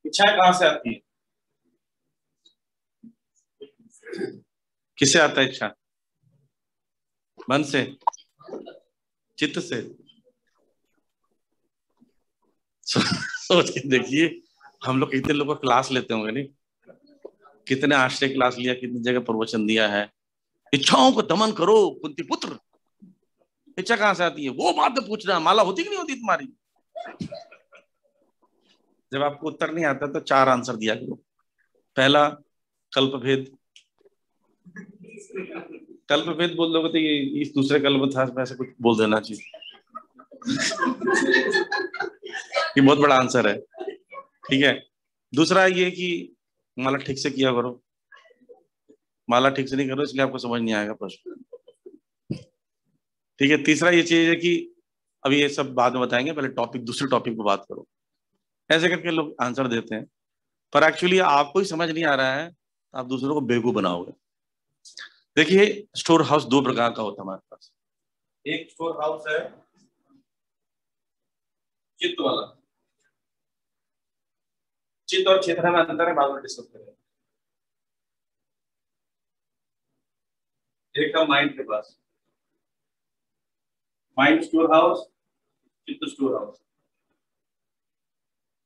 Speaker 1: इच्छा कहाँ से आती है? किससे आता है इच्छा? मन से, चित्त से? सोच के देखिए, हम लोग कितने लोगों का क्लास लेते होंगे, नहीं? कितने आश्रय क्लास लिया, कितनी जगह प्रवचन दिया है, इच्छाओं को दमन करो कुंती पुत्र। इच्छा कहाँ से आती है वो बात पूछ रहा, माला होती कि नहीं होती तुम्हारी? जब आपको उत्तर नहीं आता तो 4 आंसर दिया करो। पहला, कल्प भेद। कल्प भेद बोल दोगे तो ये इस दूसरे कल्प था, ऐसे कुछ बोल देना चाहिए। ये बहुत बड़ा आंसर है, ठीक है? दूसरा ये कि माला ठीक से किया करो। माला ठीक से नहीं करो इसलिए आपको समझ नहीं आएगा प्रश्न, ठीक है? तीसरा ये चीज है कि अभी ये सब बाद में बताएंगे, पहले टॉपिक, दूसरे टॉपिक पे बात करो। ऐसे करके लोग आंसर देते हैं, पर एक्चुअली आपको ही समझ नहीं आ रहा है, आप दूसरों को बेवकूफ बनाओगे। देखिए, स्टोर हाउस 2 प्रकार का होता है हमारे पास। एक स्टोर हाउस है चित्त वाला। चित्त और क्षेत्र में अंतर है, बाद में डिस्कस करेंगे। एक है माइंड के पास, माइंड स्टोर हाउस, चित्त स्टोर हाउस।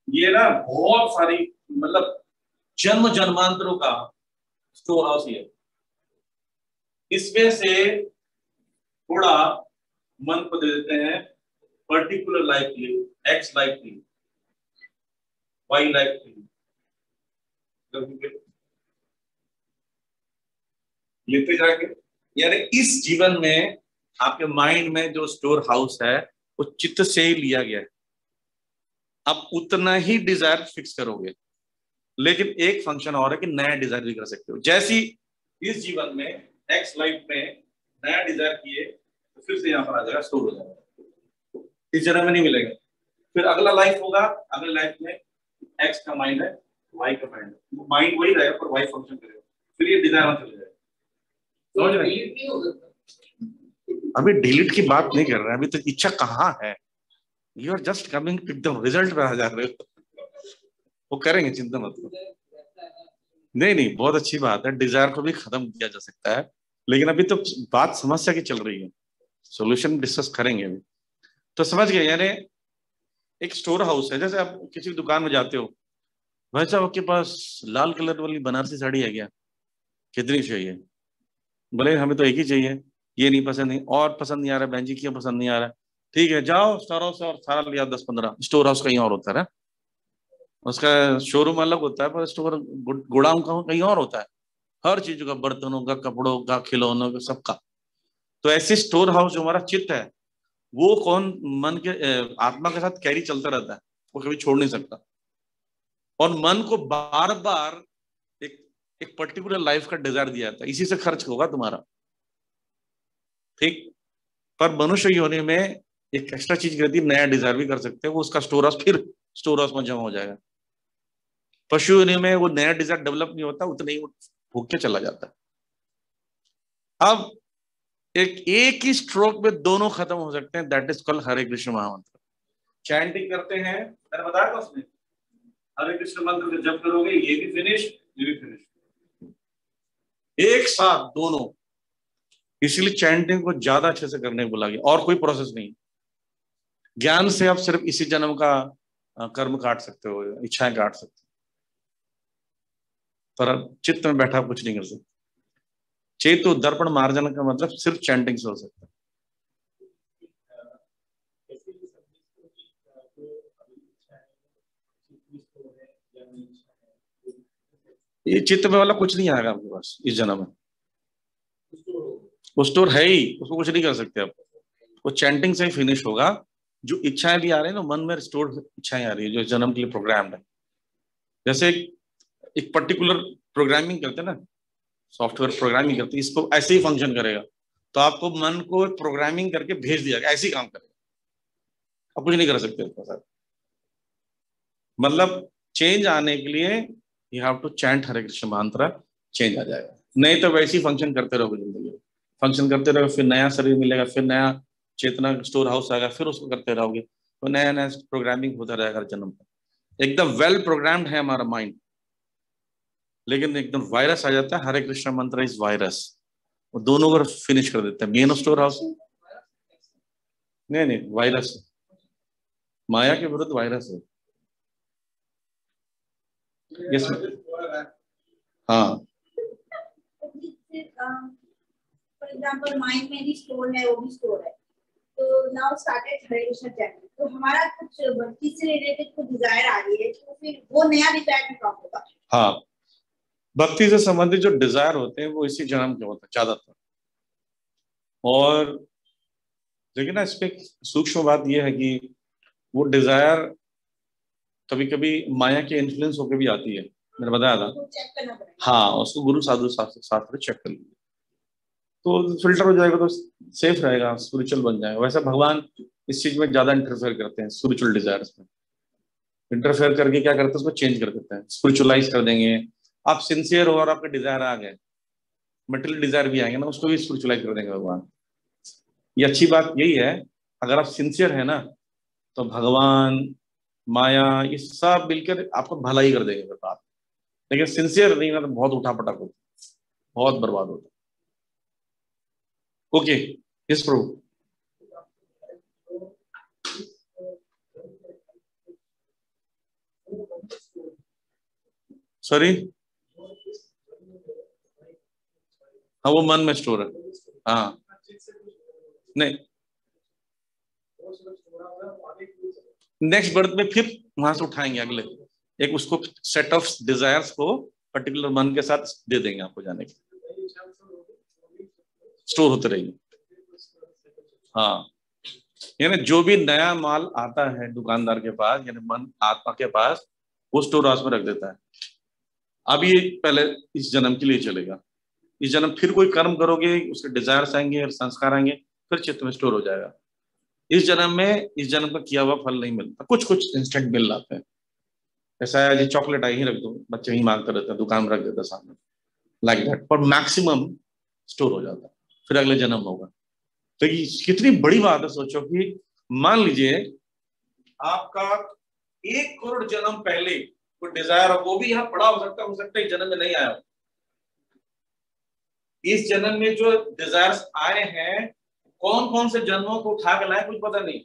Speaker 1: ये ना बहुत सारी, मतलब जन्म जन्मांतरों का स्टोर हाउस ही है। इसमें से थोड़ा मन को दे देते हैं पर्टिकुलर लाइफ के लिए, एक्स लाइफ के लिए, वाई लाइफ के लिए, लेते जाएंगे। यानी इस जीवन में आपके माइंड में जो स्टोर हाउस है वो चित्त से ही लिया गया है। आप उतना ही डिजायर फिक्स करोगे, लेकिन एक फंक्शन और है कि नया डिजायर भी कर सकते हो। जैसी इस जीवन में एक्स लाइफ में नया डिजायर किए तो फिर से यहाँ पर आ जाएगा, स्टोर हो जाएगा, इस जन्म में नहीं मिलेगा। फिर अगला लाइफ होगा, अगले लाइफ में एक्स का माइंड है, वाई का माइंड है, माइंड वही रहेगा पर वाई फंक्शन करेगा, फिर ये डिजायर चले जाएगा। समझ रहे? अभी डिलीट की बात नहीं कर रहे हैं, अभी तो इच्छा कहाँ है। यू आर जस्ट कमिंग एकदम रिजल्ट पे आ जा रहे हो। वो करेंगे, चिंता मत करो। नहीं नहीं, बहुत अच्छी बात है, डिजायर को भी खत्म किया जा सकता है, लेकिन अभी तो बात समस्या की चल रही है, सॉल्यूशन डिस्कस करेंगे अभी। तो समझ गए, यानी एक स्टोर हाउस है। जैसे आप किसी दुकान में जाते हो, भाई साहब आपके पास लाल कलर वाली बनारसी साड़ी है क्या, कितनी चाहिए? बोले हमें तो एक ही चाहिए, ये नहीं पसंद, नहीं और पसंद नहीं आ रहा, बहन जी क्यों पसंद नहीं आ रहा? ठीक है, जाओ स्टोर हाउस और सारा लिया 10-15। स्टोर हाउस कहीं और होता है, उसका शोरूम अलग होता है, पर स्टोर गोडाउन कहीं और होता है, हर चीज का, बर्तनों का, कपड़ों का, खिलौनों का, सबका। तो ऐसे स्टोर हाउस जो हमारा चित्त है, वो कौन मन के आत्मा के साथ कैरी चलता रहता है, वो कभी छोड़ नहीं सकता। और मन को बार बार एक एक पर्टिकुलर लाइफ का डिजायर दिया जाता है, इसी से खर्च होगा तुम्हारा, ठीक? पर मनुष्य योनि में एक एक्स्ट्रा चीज रहती है, नया डिजायर भी कर सकते हैं, वो उसका स्टोर हाउस फिर स्टोर हाउस में जमा हो जाएगा। पशु योनि में वो नया डिजायर डेवलप नहीं होता, उतना ही भूख के चला जाता है। अब एक ही स्ट्रोक में दोनों खत्म हो सकते हैं, दैट इज कॉल्ड हरे कृष्ण महामंत्र। चैंटिंग करते हैं, मैंने बताया था उसमें, हरे कृष्ण मंत्र जब करोगे ये भी फिनिश, ये भी फिनिश। एक साथ दोनों। इसलिए चैंटिंग को ज्यादा अच्छे से करने को बोला गया, और कोई प्रोसेस नहीं। ज्ञान से आप सिर्फ इसी जन्म का कर्म काट सकते हो, इच्छाएं काट सकते हो, पर चित्त में बैठा कुछ नहीं कर सकते। चेतु दर्पण मार्जन का मतलब सिर्फ चैंटिंग से हो सकता है। ये चित्त में वाला कुछ नहीं आएगा आपके पास इस जन्म में। वो स्टोर है ही, उसको कुछ नहीं कर सकते आप। वो चैंटिंग से ही फिनिश होगा। जो इच्छाएं भी आ रही है ना, मन में स्टोर इच्छाएं आ रही है जो इस जन्म के लिए प्रोग्राम्ड है। जैसे एक पर्टिकुलर प्रोग्रामिंग करते हैं ना, सॉफ्टवेयर प्रोग्रामिंग करते हैं, इसको ऐसे ही फंक्शन करेगा, तो आपको मन को प्रोग्रामिंग करके भेज दिया, ऐसे ही काम करेगा, आप कुछ नहीं कर सकते उसके साथ। मतलब चेंज आने के लिए यू हैव टू चैंट हरे कृष्ण मंत्र, चेंज आ जाएगा। नहीं तो वैसे ही फंक्शन करते रहोगे जिंदगी में, फंक्शन करते रहोगे, फिर नया शरीर मिलेगा, फिर नया चेतना स्टोर हाउस आएगा, फिर उसको करते रहोगे, तो नया नया प्रोग्रामिंग होता रहेगा हर जन्म पर। एकदम वेल प्रोग्राम्ड है हमारा माइंड, लेकिन एकदम वायरस आ जाता है। हरे कृष्ण मंत्र इज वायरस, वो दोनों को फिनिश कर देते हैं। मेन स्टोर हाउस नहीं, वायरस, माया के विरुद्ध वायरस है। यस हाँ,
Speaker 3: फॉर एग्जांपल माइंड में भी स्टोर है, वो भी स्टोर है, तो नाउ स्टार्टेड हरे कृष्ण चैंटिंग, तो हमारा कुछ भक्ति से रिलेटेड कुछ डिजायर आ रही है, तो फिर वो नया डिजायर कब होगा?
Speaker 1: हाँ, भक्ति से संबंधित जो डिजायर होते हैं वो इसी जन्म के होते हैं ज्यादातर। और लेकिन ना इसमें सूक्ष्म बात यह है कि वो डिजायर कभी कभी माया के इन्फ्लुएंस होकर भी आती है, मैंने बताया था।
Speaker 3: चेक करना पड़ेगा।
Speaker 1: हाँ, उसको गुरु साधु शास्त्र चेक कर लीजिए, तो फिल्टर हो जाएगा, तो सेफ रहेगा, स्पिरिचुअल बन जाएगा। वैसे भगवान इस चीज में ज्यादा इंटरफेयर करते हैं, स्पिरिचुअल डिजायर्स में इंटरफेयर करके क्या करते हैं, उसको चेंज कर देते हैं, स्पिरिचुअलाइज कर देंगे। आप सिंसियर हो और आपके डिजायर आ गए, मटेरियल डिजायर भी आएंगे ना, उसको भी स्पिरिचुअलाइज कर देंगे भगवान। ये अच्छी बात यही है, अगर आप सिंसियर है ना, तो भगवान माया ये सब मिलकर आपको भला ही कर देंगे फिर बात। लेकिन सिंसियर नहीं ना, तो बहुत उठापटक होता, बहुत बर्बाद होता। ओके, यस प्रभु। सॉरी, हाँ वो मन में स्टोर है। हाँ नहीं, नेक्स्ट बर्थ में फिर वहां से उठाएंगे अगले, एक उसको सेट ऑफ डिजायर्स को पर्टिकुलर मन के साथ दे देंगे आपको जाने के, स्टोर होते रहेंगे। हाँ, यानी जो भी नया माल आता है दुकानदार के पास, यानी मन आत्मा के पास, वो स्टोर हाउस में रख देता है। अब ये पहले इस जन्म के लिए चलेगा, इस जन्म फिर कोई कर्म करोगे, उसके डिजायर्स आएंगे और संस्कार आएंगे, फिर चित्त में स्टोर हो जाएगा। इस जन्म में इस जन्म का किया हुआ फल नहीं मिलता, कुछ कुछ इंस्टेंट मिल जाते हैं। ऐसा है, जी चॉकलेट आई ही रख दो, बच्चे ही मांगते रहते हैं, दुकान में रख देता सामने, लाइक दैट, पर मैक्सिमम स्टोर हो जाता है, फिर अगले जन्म होगा। तो ये कितनी बड़ी बात है, सोचो कि मान लीजिए आपका 1 करोड़ जन्म पहले कोई डिजायर हो, वो भी यहाँ पड़ा हो सकता है जन्म में नहीं आया हो। इस जन्म में जो डिजायर्स आए हैं, कौन कौन से जन्मों को उठा के लाए कुछ पता नहीं।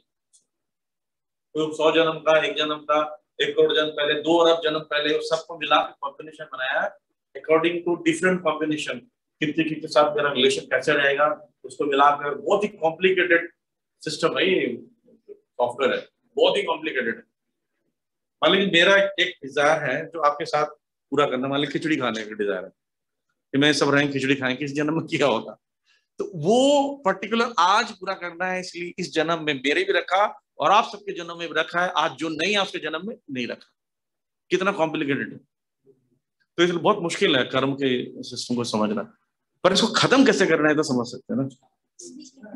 Speaker 1: कोई 100 जन्म का, 1 जन्म का, 1 करोड़ जन्म पहले, 2 अरब जन्म पहले, सबको मिलाकर कॉम्बिनेशन बनाया अकॉर्डिंग टू डिफरेंट कॉम्बिनेशन। कितने के साथ मेरा रिलेशन कैसे रहेगा, उसको मिलाकर बहुत ही कॉम्प्लिकेटेड सिस्टम है ये, सॉफ्टवेयर है, बहुत ही कॉम्प्लिकेटेड है। मान लीजिए मेरा एक डिजायर है जो आपके साथ पूरा करना, मान लीजिए खिचड़ी खाने का डिजायर है कि मैं सब रहेंगे खिचड़ी खाएं, किस जन्म में किया होगा, तो वो पर्टिकुलर आज पूरा करना है, इसलिए इस जन्म में मेरे भी रखा और आप सबके जन्म में भी रखा है। आज जो नहीं है उसके जन्म में नहीं रखा। कितना कॉम्प्लिकेटेड है। तो इसलिए बहुत मुश्किल है कर्म के सिस्टम को समझना, पर इसको खत्म कैसे करना है तो समझ सकते हैं ना।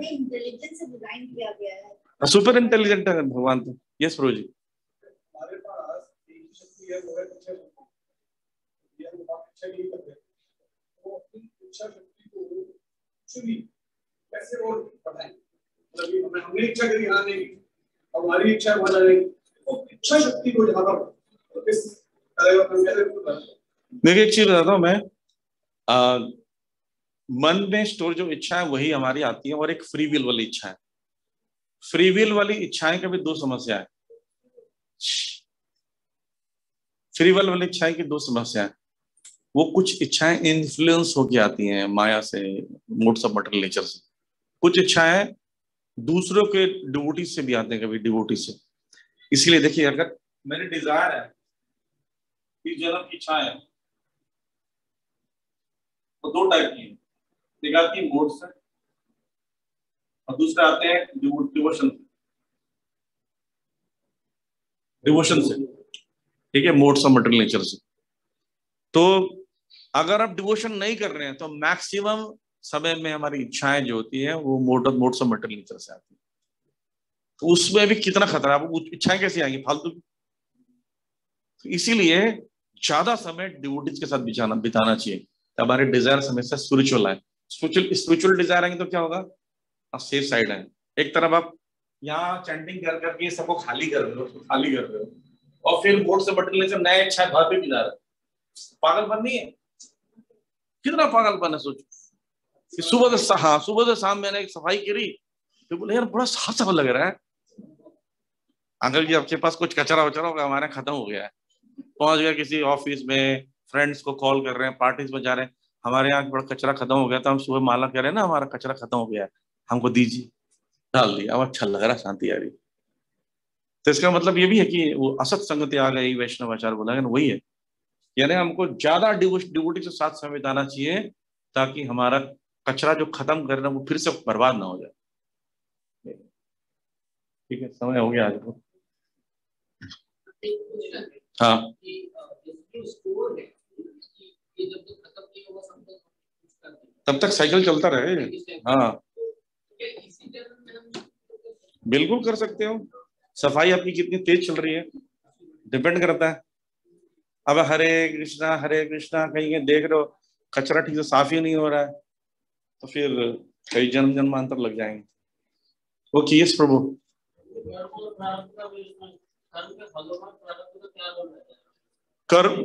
Speaker 3: इंटेलिजेंस से डिजाइन किया गया है,
Speaker 1: सुपर इंटेलिजेंट है भगवान तो। यस प्रभु जी।
Speaker 6: हमारे पास एक शक्ति है, वो है इच्छा शक्ति। ये हम इच्छा नहीं करते, वो अपनी इच्छा शक्ति को कुछ भी कैसे और बताएं, मतलब हमने इच्छा करी, हाँ नहीं, हमारी इच्छा हो जाएगी, तो इच्छा शक्ति को जहाँ पर किस तरह का। देखिए एक चीज बताता हूँ मैं,
Speaker 1: मन में स्टोर जो इच्छा है वही हमारी आती है, और एक फ्री विल वाली इच्छा है। फ्री विल वाली इच्छाएं का भी दो समस्या है। फ्री विल वाली इच्छाएं की दो समस्या है। वो कुछ इच्छाएं इन्फ्लुएंस होके आती हैं माया से, मोड्स ऑफ मटेरियल नेचर से। कुछ इच्छाएं दूसरों के डिवोटी से भी आते हैं, कभी डिवोटी से। इसलिए देखिए, अगर मेरी डिजायर है, इस जन्म की इच्छा है, तो दो टाइप की है। एक आती है मोड से, और दूसरे आते हैं डिवोशन से। डिवोशन से, ठीक है, मोड्स ऑफ मटेरियल नेचर से। तो अगर आप डिवोशन नहीं कर रहे हैं तो मैक्सिमम समय में हमारी इच्छाएं जो होती है वो मोड्स ऑफ मटेरियल नेचर से आती है। तो उसमें भी कितना खतरा है, वो इच्छाएं कैसी आएंगी फालतू की। तो इसीलिए ज्यादा समय डिवोटीज के साथ बिताना चाहिए, तो हमारे डिजायर हमेशा स्पिरिचुअल आए। स्पिरिचुअल डिजायर आएंगे तो क्या होगा, आप सेफ साइड है। एक तरफ आप यहाँ चैंटिंग कर करके सबको खाली कर रहे हो, खाली कर रहे हो, और फिर मोड से मटेरियल नेचर नया इच्छा घर पे भी जा रहा है। पागलपन नहीं है? कितना पागलपन है सोचो। सुबह से शाम मैंने एक सफाई करी, तो बोले यार बड़ा साफ साफ लग रहा है। अंकल जी आपके पास कुछ कचरा वचरा होगा, हमारा खत्म हो गया है। पहुंच गया किसी ऑफिस में, फ्रेंड्स को कॉल कर रहे हैं, पार्टीज में जा रहे हैं, हमारे यहाँ बड़ा कचरा खत्म हो गया था, हम सुबह माला कह रहे हैं ना हमारा कचरा खत्म हो गया है, हमको दीजिए। डाल दिया, अब अच्छा लग रहा, शांति आ रही। तो इसका मतलब ये भी है कि वो असत संगति आ गई, वैष्णव आचार बोला गया ना, वही है। यानी हमको ज्यादा डिवोटी के साथ समय बिताना चाहिए, ताकि हमारा कचरा जो खत्म करना वो फिर से बर्बाद ना हो जाए। ठीक है, समय हो गया आज को। हाँ, तब तक साइकिल चलता रहे। हाँ, बिल्कुल कर सकते हो। सफाई आपकी कितनी तेज चल रही है डिपेंड करता है। अब हरे कृष्णा कहीं देख रहे हो कचरा ठीक से साफ ही नहीं हो रहा है, तो फिर कई जन्म जन्मांतर लग जाएंगे। वो किए प्रभु।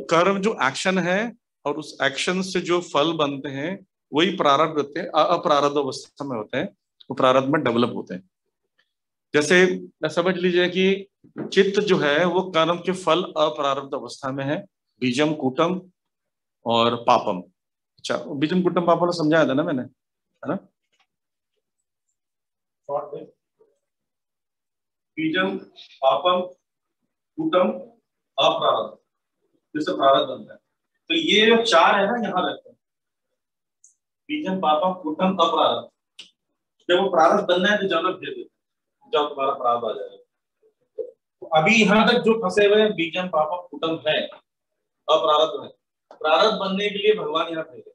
Speaker 1: कर्म जो एक्शन है, और उस एक्शन से जो फल बनते हैं वही प्रारब्ध होते हैं, अप्रारब्ध अवस्था में होते हैं, वो प्रारब्ध में डेवलप होते हैं। जैसे समझ लीजिए कि चित्त जो है वो कर्म के फल अप्रारब्ध अवस्था में है, बीजम कूटम और पापम। अच्छा, बीजम कूटम पापम समझाया था ना मैंने, है ना? बीजम पापम कूटम अप्रारब्ध, जिससे प्रारब्ध बनता है। तो ये जो चार है ना, यहाँ रहते हैं, बीजम पापम कूटम अप्रारब्ध। जब वो प्रारब्ध बनना है तो जन्म दे देते, जब तुम्हारा प्रारब्ध आ जाएगा। तो अभी यहाँ तक जो फंसे हुए हैं बीजम पापम कूटम है, अप्रारब्ध है। प्रारब्ध बनने के लिए भगवान यहाँ भेजे,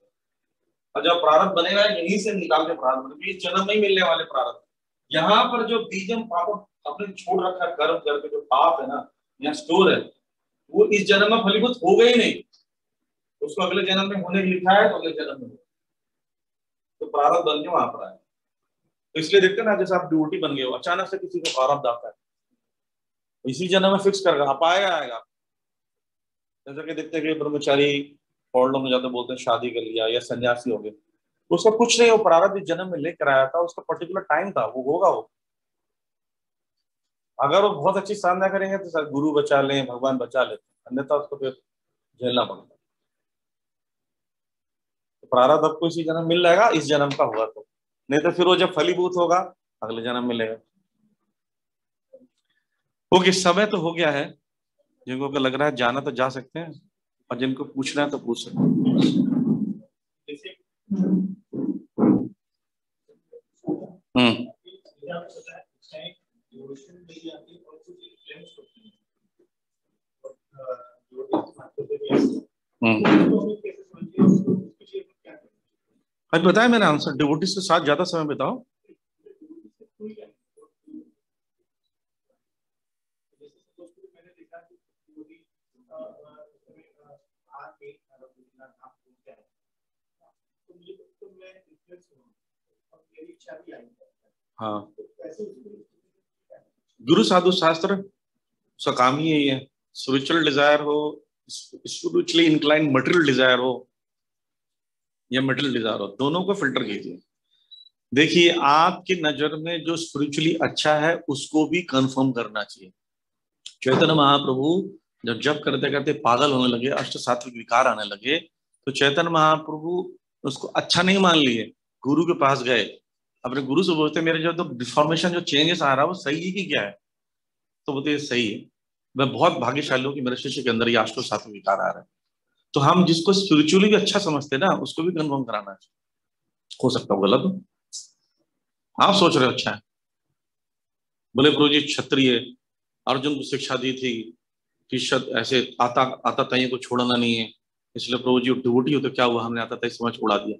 Speaker 1: और जब प्रारब्ध बनेगा यहीं से निकाल के प्रारब्ध बनेगा। इस जन्म में मिलने वाले प्रारब्ध, यहाँ पर जो बीजम पापम अपने छोड़ रखा कर्म करके जो पाप है ना यहाँ स्टोर है, वो इस जन्म में फलीभूत हो गई नहीं, उसको अगले जन्म में होने लिखा है, तो अगले जन्म में तो प्रारब्ध बन के वहां पर आए। तो इसलिए देखते ना, जैसे आप ड्यूटी बन गए हो, अचानक से किसी को प्रारब्ध आता है, इसी जन्म में फिक्स कर आप आएगा। जैसे कि देखते हैं कि ब्रह्मचारी फॉर्डों में जाते बोलते हैं शादी कर लिया या सन्यासी हो गए, तो उसका कुछ नहीं, वो प्रारब्ध जन्म में लेकर आया था, उसका पर्टिकुलर टाइम था, वो होगा। वो अगर वो बहुत अच्छी साधना करेंगे तो गुरु बचा लें, भगवान बचा लेते, अन्यथा उसको फिर झेलना पड़ता। तो प्रारब्ध आपको इसी जन्म मिल जाएगा, इस जन्म का होगा तो, नहीं तो फिर वो जब फलीभूत होगा अगले जन्म मिलेगा। ओके, समय तो हो गया है। जिनको लग रहा है जाना तो जा सकते हैं, और जिनको पूछना है तो पूछ सकते हैं। आज बताया मैंने आंसर, डिवोटीज के साथ ज्यादा समय बिताओ। हाँ, गुरु साधु शास्त्र उसका काम ही यही है। स्पिरिचुअल डिजायर हो, स्पिरिचुअली इंक्लाइंड मटेरियल डिजायर हो, या मटेरियल डिजायर हो, दोनों को फिल्टर कीजिए। देखिए आपकी नजर में जो स्पिरिचुअली अच्छा है उसको भी कंफर्म करना चाहिए। चैतन्य महाप्रभु जब जप करते करते पागल होने लगे, अष्ट सात्विक विकार आने लगे, तो चैतन्य महाप्रभु उसको अच्छा नहीं मान लिए, गुरु के पास गए, अपने गुरु से बोलते मेरे जो तो डिफॉर्मेशन जो चेंजेस आ रहा है वो सही है कि क्या है? तो बोलते ये सही है, मैं बहुत भाग्यशाली हूँ कि मेरे शिष्य के अंदर ये अष्ट सात्विक विकार आ रहा है। तो हम जिसको स्पिरिचुअली भी अच्छा समझते हैं ना उसको भी कंफर्म कराना चाहिए। हो सकता है गलत हो, आप सोच रहे हो अच्छा है। बोले प्रभु जी क्षत्रिय अर्जुन को शिक्षा दी थी कि ऐसे आता आता ताइयों को छोड़ना नहीं है, इसलिए प्रभु जी डिवोटी हो तो क्या हुआ, हमने आता ताई समझ उड़ा दिया।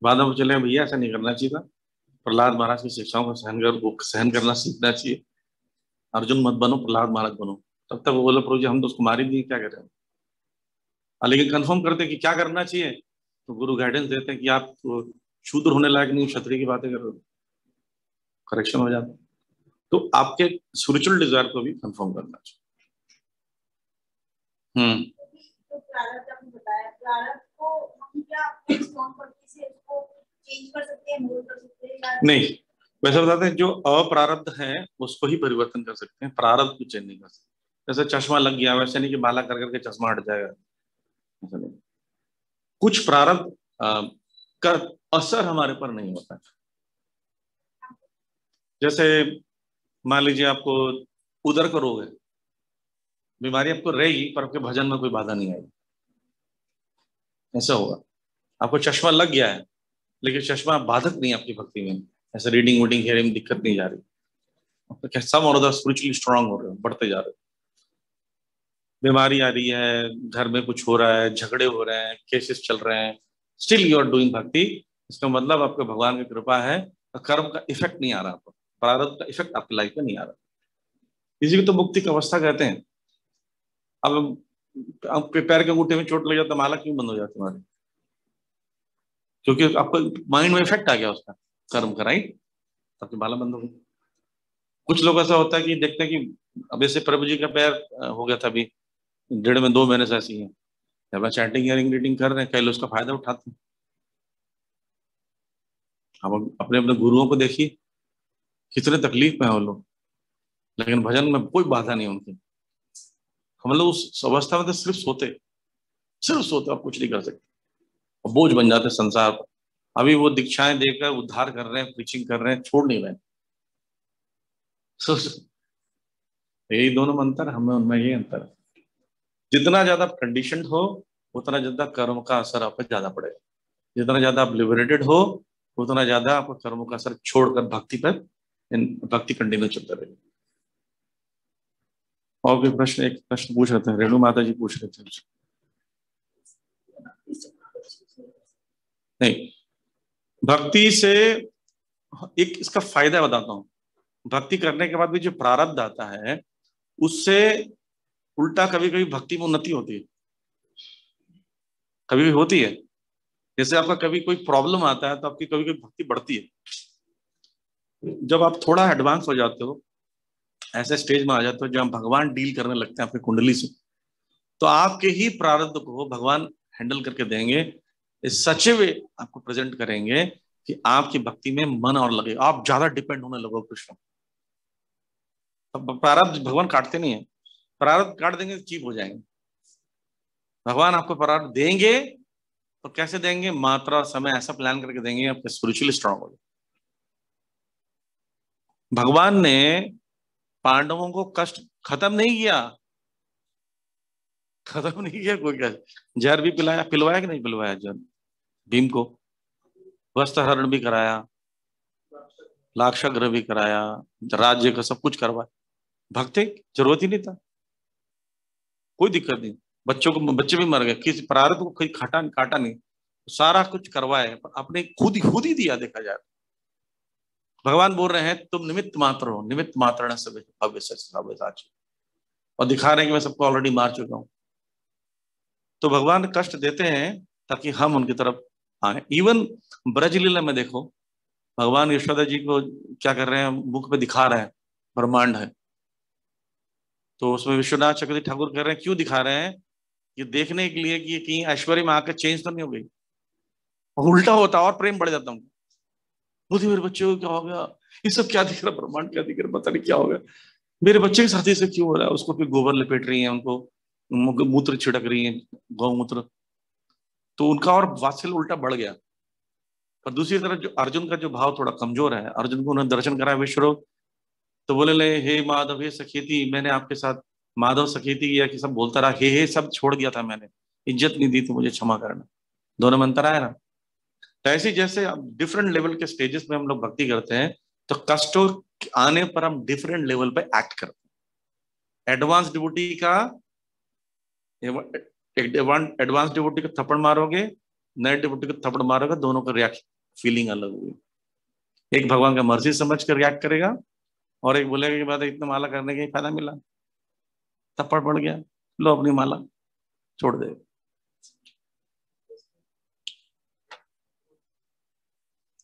Speaker 1: बाद में चले भैया ऐसा नहीं करना चाहिए था, प्रहलाद महाराज की शिक्षाओं को सहन करना सीखना चाहिए। अर्जुन मत बनो, प्रहलाद महाराज बनो। तब तक वो बोले प्रभु जी हम तो उसको मार ही दिए, क्या करें। लेकिन कंफर्म करते कि क्या करना चाहिए, तो गुरु गाइडेंस देते हैं कि आप शूद्र होने लायक नहीं, क्षत्रिय की बातें कर रहे हो, करेक्शन हो जाता है। तो आपके स्पिरिचुअल डिजायर को भी कंफर्म करना चाहिए।
Speaker 3: तो प्रारब्ध आपने बताया, प्रारब्ध को हम क्या अपने स्ट्रॉन्ग पद्धति से उसको चेंज कर सकते हैं, मोल्ड कर सकते हैं या
Speaker 1: नहीं, वैसे बताते हैं जो अप्रारब्ध है उसको ही परिवर्तन कर सकते हैं, प्रारब्ध को चेंज नहीं कर सकते। जैसे चश्मा लग गया वैसे नहीं कि माला कर करके चश्मा हट जाएगा, ऐसा नहीं। कुछ प्रारब्ध का असर हमारे पर नहीं होता है। जैसे मान लीजिए आपको उदर का रोग है, बीमारी आपको रहेगी पर आपके भजन में कोई बाधा नहीं आएगी, ऐसा होगा। आपको चश्मा लग गया है लेकिन चश्मा बाधक नहीं आपकी भक्ति में, ऐसे रीडिंग वूडिंग हेयरिंग में दिक्कत नहीं जा रही, सम और अदर स्पिरिचुअली स्ट्रांग हो रहे हो, बढ़ते जा रहे हो। बीमारी आ रही है, घर में कुछ हो रहा है, झगड़े हो रहे हैं, केसेस चल रहे हैं, स्टिल यू आर डूइंग भक्ति, इसका मतलब आपके भगवान की कृपा है, कर्म का इफेक्ट नहीं आ रहा, आपको प्रारब्ध का इफेक्ट आपकी लाइफ में नहीं आ रहा। इसी को तो मुक्ति की अवस्था कहते हैं। अब आपके पैर के अंगूठे में चोट लग जाता, माला क्यों बंद हो जाती हमारी? क्योंकि आपको माइंड में इफेक्ट आ गया उसका कर्म का, राइट? आपकी माला बंद हो गई। कुछ लोग ऐसा होता है कि देखते हैं कि अब ऐसे प्रभु जी का पैर हो गया था अभी 1.5 महीने से ऐसी है, जब चैंटिंग हियरिंग रीडिंग कर रहे हैं, कई लोग उसका फायदा उठाते हैं। हम अपने अपने गुरुओं को देखिए कितने तकलीफ में है वो लोग, लेकिन भजन में कोई बाधा नहीं उनकी। हम लोग उस अवस्था में तो सिर्फ सोते, आप कुछ नहीं कर सकते, और बोझ बन जाते संसार पर। अभी वो दीक्षाएं देकर उद्धार कर रहे हैं, प्रीचिंग कर रहे हैं, छोड़ नहीं रहे। यही दोनों में अंतर, हमें उनमें यही अंतर है। जितना ज्यादा कंडीशन हो उतना ज्यादा कर्म का असर आप पे ज्यादा पड़ेगा, जितना ज्यादा आप लिबरेटेड हो उतना ज्यादा आपका कर्मों का असर छोड़कर भक्ति पर, भक्ति कंटिन्यू चलता रहेगा। और भी प्रश्न, एक प्रश्न पूछ रहे थे, रेणु माता जी पूछ रहे थे। नहीं, भक्ति से एक इसका फायदा बताता हूँ। भक्ति करने के बाद भी जो प्रारब्ध आता है उससे उल्टा कभी कभी भक्ति में उन्नति होती है, कभी भी होती है। जैसे आपका कभी कोई प्रॉब्लम आता है तो आपकी कभी कभी भक्ति बढ़ती है। जब आप थोड़ा एडवांस हो जाते हो, ऐसे स्टेज में आ जाते हो जब भगवान डील करने लगते हैं आपकी कुंडली से, तो आपके ही प्रारब्ध को भगवान हैंडल करके देंगे, इस सच वे आपको प्रेजेंट करेंगे कि आपकी भक्ति में मन और लगे, आप ज्यादा डिपेंड होने लगो कृष्ण। प्रारब्ध भगवान काटते नहीं है, प्रारब्ध काट देंगे तो चीप हो जाएंगे। भगवान आपको प्रारब्ध देंगे तो कैसे देंगे, मात्रा समय ऐसा प्लान करके देंगे आपके स्पिरिचुअली स्ट्रांग हो जाए। भगवान ने पांडवों को कष्ट खत्म नहीं किया, कोई क्या जहर भी पिलवाया कि नहीं पिलवाया जहर भीम को, वस्त्रहरण भी कराया, लाक्षागृह भी कराया, राज्य का सब कुछ करवाया। भक्ति जरूरत ही नहीं था, कोई दिक्कत नहीं। बच्चे भी मर गए, किसी प्रारब्ध को कोई काटा नहीं, सारा कुछ करवाए, अपने खुद ही दिया। देखा जाए भगवान बोल रहे हैं तुम निमित्त मात्र हो, निमित्त मात्र भव्य साची, और दिखा रहे हैं कि मैं सबको ऑलरेडी मार चुका हूं। तो भगवान कष्ट देते हैं ताकि हम उनकी तरफ आए। इवन ब्रजलीला में देखो, भगवान यशोदा जी को क्या कर रहे हैं, मुख पे दिखा रहे हैं ब्रह्मांड है, तो उसमें विश्वनाथ चक्रवर्ती ठाकुर कह रहे हैं क्यों दिखा रहे हैं, ये देखने के लिए कि कहीं ऐश्वर्य में आकर चेंज तो नहीं हो गई। उल्टा होता और प्रेम बढ़ जाता उनको। बुद्धि मेरे बच्चे को क्या हो गया, ये सब क्या दिख रहा, ब्रह्मांड क्या दिख रहा, पता नहीं क्या हो गया, मेरे बच्चे के साथ ऐसे क्यों हो रहा है। उसको फिर गोबर लपेट रही है, उनको मूत्र छिड़क रही है, गौमूत्र, तो उनका और वात्सल्य उल्टा बढ़ गया। पर दूसरी तरफ जो अर्जुन का जो भाव थोड़ा कमजोर है, अर्जुन को उन्होंने दर्शन कराया विश्वरूप, तो बोले ले हे माधव हे सखेती, मैंने आपके साथ माधव सखेती किया कि सब बोलता रहा, हे सब छोड़ दिया था मैंने, इज्जत नहीं दी थी, मुझे क्षमा करना। दोनों में अंतर आया ना। तो ऐसे जैसे डिफरेंट लेवल के स्टेजेस में हम लोग भक्ति करते हैं, तो कष्टों आने पर हम डिफरेंट लेवल पे एक्ट करते हैं। एडवांस डिवोटी का एडवांस डिवोटी को थप्पड़ मारोगे, नए डिवोटी को थप्पड़ मारोगे, दोनों का रिएक्शन फीलिंग अलग होगी। एक भगवान का मर्जी समझ कर रिएक्ट करेगा, और एक बोलेगा कि बात इतना माला करने का फायदा मिला, थप्पड़ पड़ गया, लो अपनी माला छोड़ दे।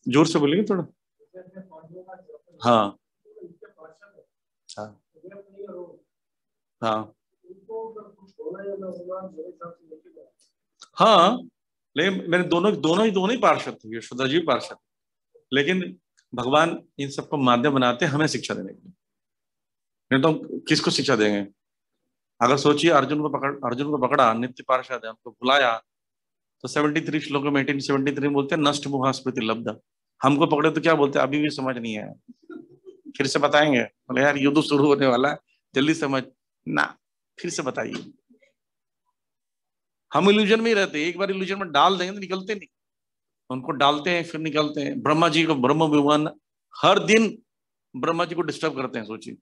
Speaker 1: जोर से बोलेंगे थोड़ा। हाँ हाँ हाँ हाँ, लेकिन मेरे दोनों ही पार्षद थे, यशोदा जी पार्षद, लेकिन भगवान इन सबको माध्यम बनाते हैं हमें शिक्षा देने के लिए, नहीं तो किसको शिक्षा देंगे। अगर सोचिए अर्जुन को पकड़ा, नित्य पार्षद है, उनको बुलाया, तो 73 श्लोकों में 1873 बोलते हैं नष्ट मुहा स्मृति लब्धा। हमको पकड़े तो क्या बोलते हैं, अभी भी समझ नहीं है, फिर से बताएंगे। बोले यार युद्ध शुरू होने वाला है, जल्दी समझ ना, फिर से बताइए। हम इल्यूजन में ही रहते हैं, एक बार इल्यूजन में डाल देंगे तो निकलते नहीं, उनको डालते हैं फिर निकलते हैं। ब्रह्मा जी को ब्रह्म विमान हर दिन ब्रह्मा जी को डिस्टर्ब करते हैं, सोचिए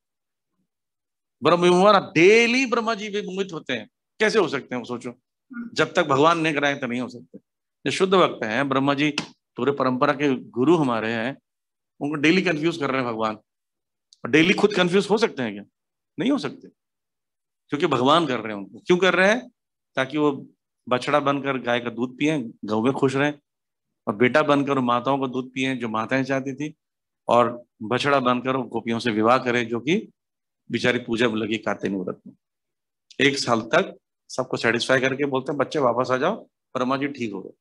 Speaker 1: ब्रह्म विमान डेली ब्रह्मा जी विमोहित होते हैं, कैसे हो सकते हैं वो, सोचो। जब तक भगवान नहीं कराए तो नहीं हो सकते। जो शुद्ध भक्त हैं, ब्रह्मा जी पूरे परंपरा के गुरु हमारे हैं, उनको डेली कंफ्यूज कर रहे हैं भगवान, और डेली खुद कंफ्यूज हो सकते हैं क्या, नहीं हो सकते, क्योंकि भगवान कर रहे हैं उनको। क्यों कर रहे हैं, ताकि वो बछड़ा बनकर गाय का दूध पिए, गौ में खुश रहे, और बेटा बनकर माताओं का दूध पिए जो माताएं चाहती थी, और बछड़ा बनकर गोपियों से विवाह करे जो कि बेचारी पूजा में लगी कार्तिक व्रत में। 1 साल तक सबको सेटिस्फाई करके बोलते हैं बच्चे वापस आ जाओ, ब्रह्मा जी ठीक हो गए।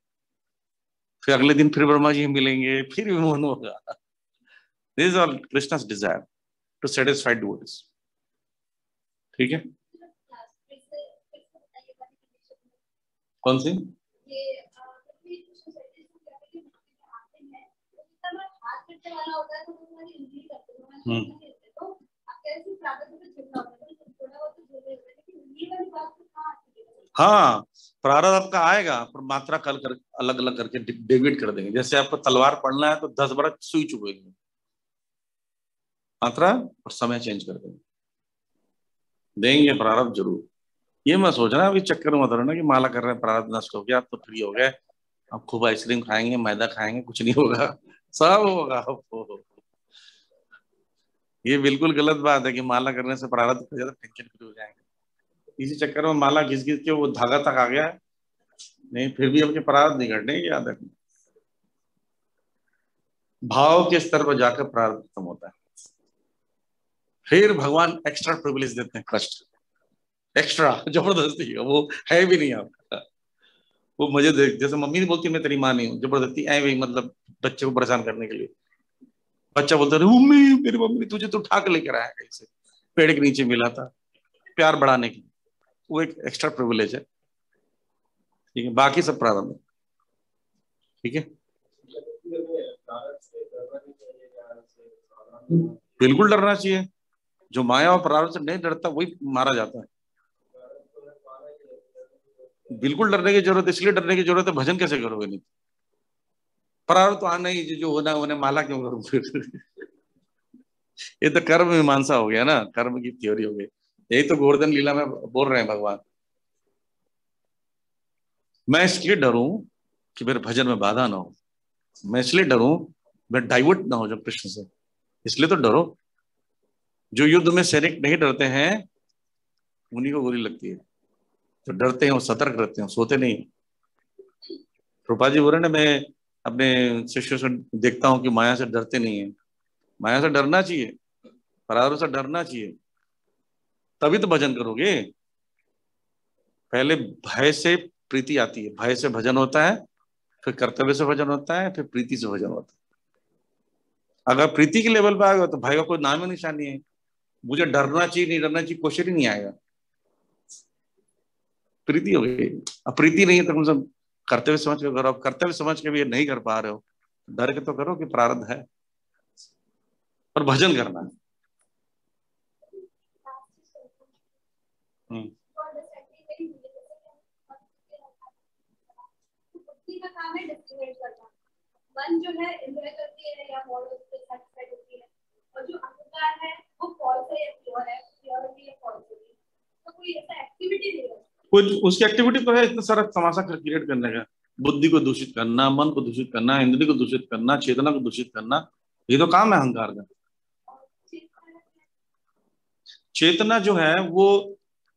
Speaker 1: फिर अगले दिन फिर ब्रह्मा जी मिलेंगे, फिर विमोहन होगा। This is all Krishna's desire to satisfy devotees. ठीक है, कौन सी? हाँ, प्रारब्ध आपका आएगा, पर मात्रा कल कर अलग अलग करके डिवाइड कर देंगे। जैसे आपको तलवार पढ़ना है तो 10 बार सुई चुभेगी, मात्रा और समय चेंज कर देंगे प्रारब्ध जरूर। ये मैं सोच रहा हूँ, अभी चक्कर मत रहना कि माला कर रहे हैं प्रारब्ध नष्ट हो गया तो फ्री हो गए, अब खूब आइसक्रीम खाएंगे, मैदा खाएंगे, कुछ नहीं होगा, सब होगा। ये बिल्कुल गलत बात है कि माला करने से प्रारब्ध हो जाता, टेंशन फ्री हो जाएंगे। इसी चक्कर में माला घिस घिस के वो धागा तक आ गया है, नहीं फिर भी अपने प्रारब्ध नहीं घटने, याद रखना। भाव के स्तर पर जाकर प्रारब्ध खत्म होता है, फिर भगवान एक्स्ट्रा प्रिविलेज देते हैं, कष्ट एक्स्ट्रा जबरदस्ती, वो है भी नहीं आपका, वो मजे देख, जैसे मम्मी नहीं बोलती मैं तेरी माँ नहीं हूँ, जबरदस्ती ऐ वही, मतलब बच्चे को परेशान करने के लिए। बच्चा बोलता है मम्मी, मेरी मम्मी तुझे तो उठा के लेकर आया कहीं से, पेड़ के नीचे मिला था, प्यार बढ़ाने की, वो एक एक्स्ट्रा प्रिविलेज है। ठीक है, बाकी सब प्रारंभ है। ठीक है, बिल्कुल डरना चाहिए। जो माया और प्रारब्ध से नहीं डरता वही मारा जाता है। बिल्कुल डरने की जरूरत, इसलिए डरने की जरूरत है, भजन कैसे करोगे नहीं, प्रारब्ध तो आना ही, जो होना उन्हें माला क्यों करूं फिर। ये तो कर्म मीमांसा हो गया ना, कर्म की थ्योरी हो गई। यही तो गोवर्धन लीला में बोल रहे हैं भगवान, मैं इसलिए डरूं कि मेरे भजन में बाधा ना हो, मैं इसलिए डरूं मैं डाइवर्ट ना हो जो कृष्ण से, इसलिए तो डरो। जो युद्ध में सैनिक नहीं डरते हैं उन्हीं को गोली लगती है, जो डरते हैं वो सतर्क रहते हैं, सोते नहीं। रूपा जी बोल रहे ना, मैं अपने शिष्यों से देखता हूँ कि माया से डरते नहीं है। माया से डरना चाहिए, प्रारब्ध से डरना चाहिए, तभी तो भजन करोगे। पहले भय से प्रीति आती है, भय से भजन होता है, फिर कर्तव्य से भजन होता है, फिर प्रीति से भजन होता है। अगर प्रीति के लेवल पे आ गए तो भाई का कोई नाम ही निशानी है, मुझे डरना चाहिए नहीं डरना चाहिए क्वेश्चन ही नहीं आएगा। प्रीति हो गई। अब प्रीति नहीं है तो कम से कम कर्तव्य समझ के करो। अब कर्तव्य समझ के भी ये नहीं कर पा रहे हो, डर के तो करो कि प्रारब्ध है, और भजन करना है।
Speaker 7: मन जो है एंजॉय करती है या मोर उससे सैटिस्फाइड होती है, और जो अहंकार है वो फॉल्स है या प्योर है, प्योरिटी या फॉल्स है, तो कोई ऐसा एक्टिविटी नहीं है। कुछ
Speaker 1: उसकी एक्टिविटी तो है इतना सारा तमाशा क्रिएट करने का, बुद्धि को दूषित करना, मन को दूषित करना, इंद्रिय को दूषित करना, चेतना को दूषित करना, ये तो काम है अहंकार का। चेतना जो है वो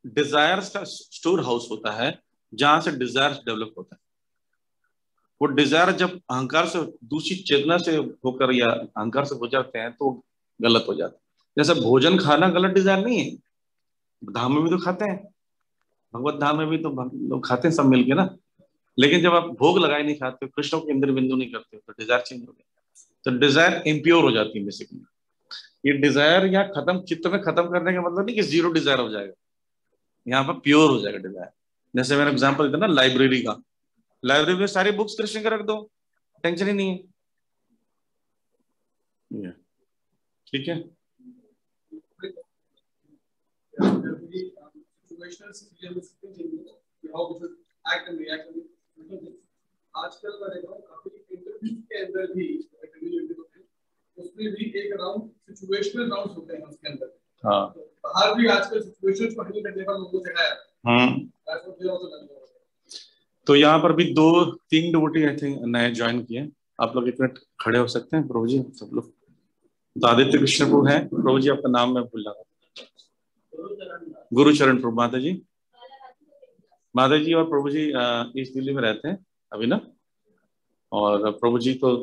Speaker 1: डिजायर्स का स्टोर हाउस होता है, जहां से डिजायर्स डेवलप होता है। वो डिजायर जब अहंकार से दूषित चेतना से होकर या अहंकार से हो जाते हैं तो गलत हो जाता है। जैसे भोजन खाना गलत डिजायर नहीं है, धाम में भी तो खाते हैं, भगवत धाम में भी तो लोग खाते हैं सब मिलके ना। लेकिन जब आप भोग लगाए नहीं खाते, कृष्ण को इंद्र बिंदु नहीं करते, तो डिजायर चेंज हो गया, तो डिजायर इम्प्योर हो जाती है बेसिकली। ये डिजायर यहाँ खत्म, चित्त में खत्म करने का मतलब नहीं कि जीरो डिजायर हो जाएगा, यहाँ पर प्योर हो जाएगा डिजायर। जैसे मैंने एग्जांपल दिया ना लाइब्रेरी का, लाइब्रेरी में सारी बुक्स कृष्ण के रख दो, टेंशन ही नहीं है। ठीक है,
Speaker 6: आजकल मैं देख रहा हूँ काफी इंटरव्यू के अंदर भी उसमें भी एक राउंड सिचुएशनल राउंड्स होते हैं उसके अंदर।
Speaker 1: हाँ,
Speaker 6: बाहर भी आजकल सिचुएशंस को हैंडल करने का लोगों को सिखाया।
Speaker 1: तो यहाँ पर भी 2-3 डिवोटी आई थिंक नए ज्वाइन किए। आप लोग एक मिनट खड़े हो सकते हैं प्रभु जी, सब लोग। तो आदित्य कृष्ण प्रभु है, प्रभु जी आपका नाम मैं भूल रहा हूँ। गुरुचरण प्रभु। माता जी, माता जी और प्रभु जी इस दिल्ली में रहते हैं अभी ना, और प्रभु जी तो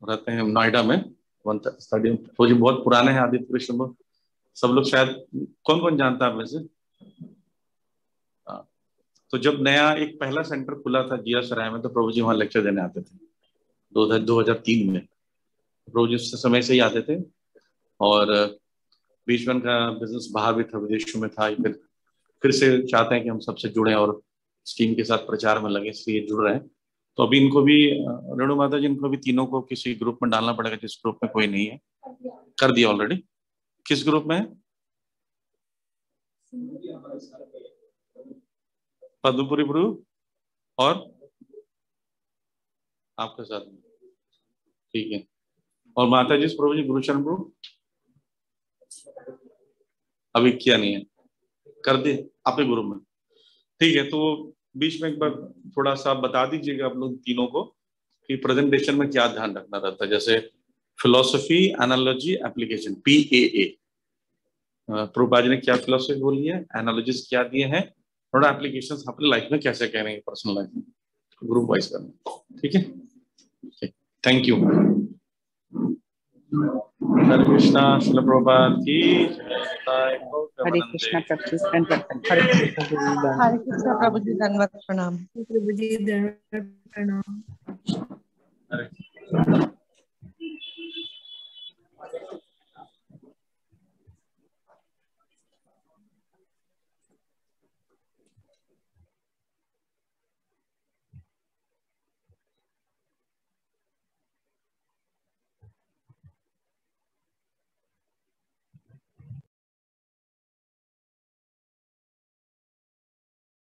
Speaker 1: रहते हैं नोएडा में 130। प्रभु जी बहुत पुराने हैं आदित्य कृष्ण प्रभु, सब लोग शायद, कौन कौन जानता है वैसे। तो जब नया एक पहला सेंटर खुला था जिया सराय में, तो प्रभु जी वहाँ लेक्चर देने आते थे 2003 में। प्रभु जी उस समय से ही आते थे, और बीच में उनका बिजनेस बाहर भी था, विदेशों में था। फिर से चाहते हैं कि हम सबसे जुड़े और स्कीम के साथ प्रचार में लगे, इसलिए जुड़ रहे हैं। तो अभी इनको भी, रेणु माता जी, इनको भी तीनों को किसी ग्रुप में डालना पड़ेगा, जिस ग्रुप में कोई नहीं है। कर दिया ऑलरेडी। किस ग्रुप में है? पद्मपुरी प्रभु और आपके साथ, ठीक है। और माता जी प्रभु जी गुरुचरण प्रभु अभी किया नहीं है, कर दे आपके ग्रुप में, ठीक है। तो बीच में एक बार थोड़ा सा बता दीजिएगा आप लोग तीनों को कि प्रेजेंटेशन में क्या ध्यान रखना रहता है। जैसे philosophy, analogy, application, PAA। Prabhupada ji ने क्या फिलोसफी बोली है, एनालॉजीज क्या दिए हैं, थोड़ा एप्लीकेशंस अपनी लाइफ में कैसे करेंगे, पर्सनल लाइफ में, ग्रुप वाइज करना, ठीक है। Thank you. हरे कृष्णा। श्रील प्रभुपाद की जय।
Speaker 8: हरे कृष्णा प्रभु जी धन्यवाद। हरे कृष्णा प्रभु जी धन्यवाद, प्रणाम प्रभु जी, धन्यवाद, प्रणाम।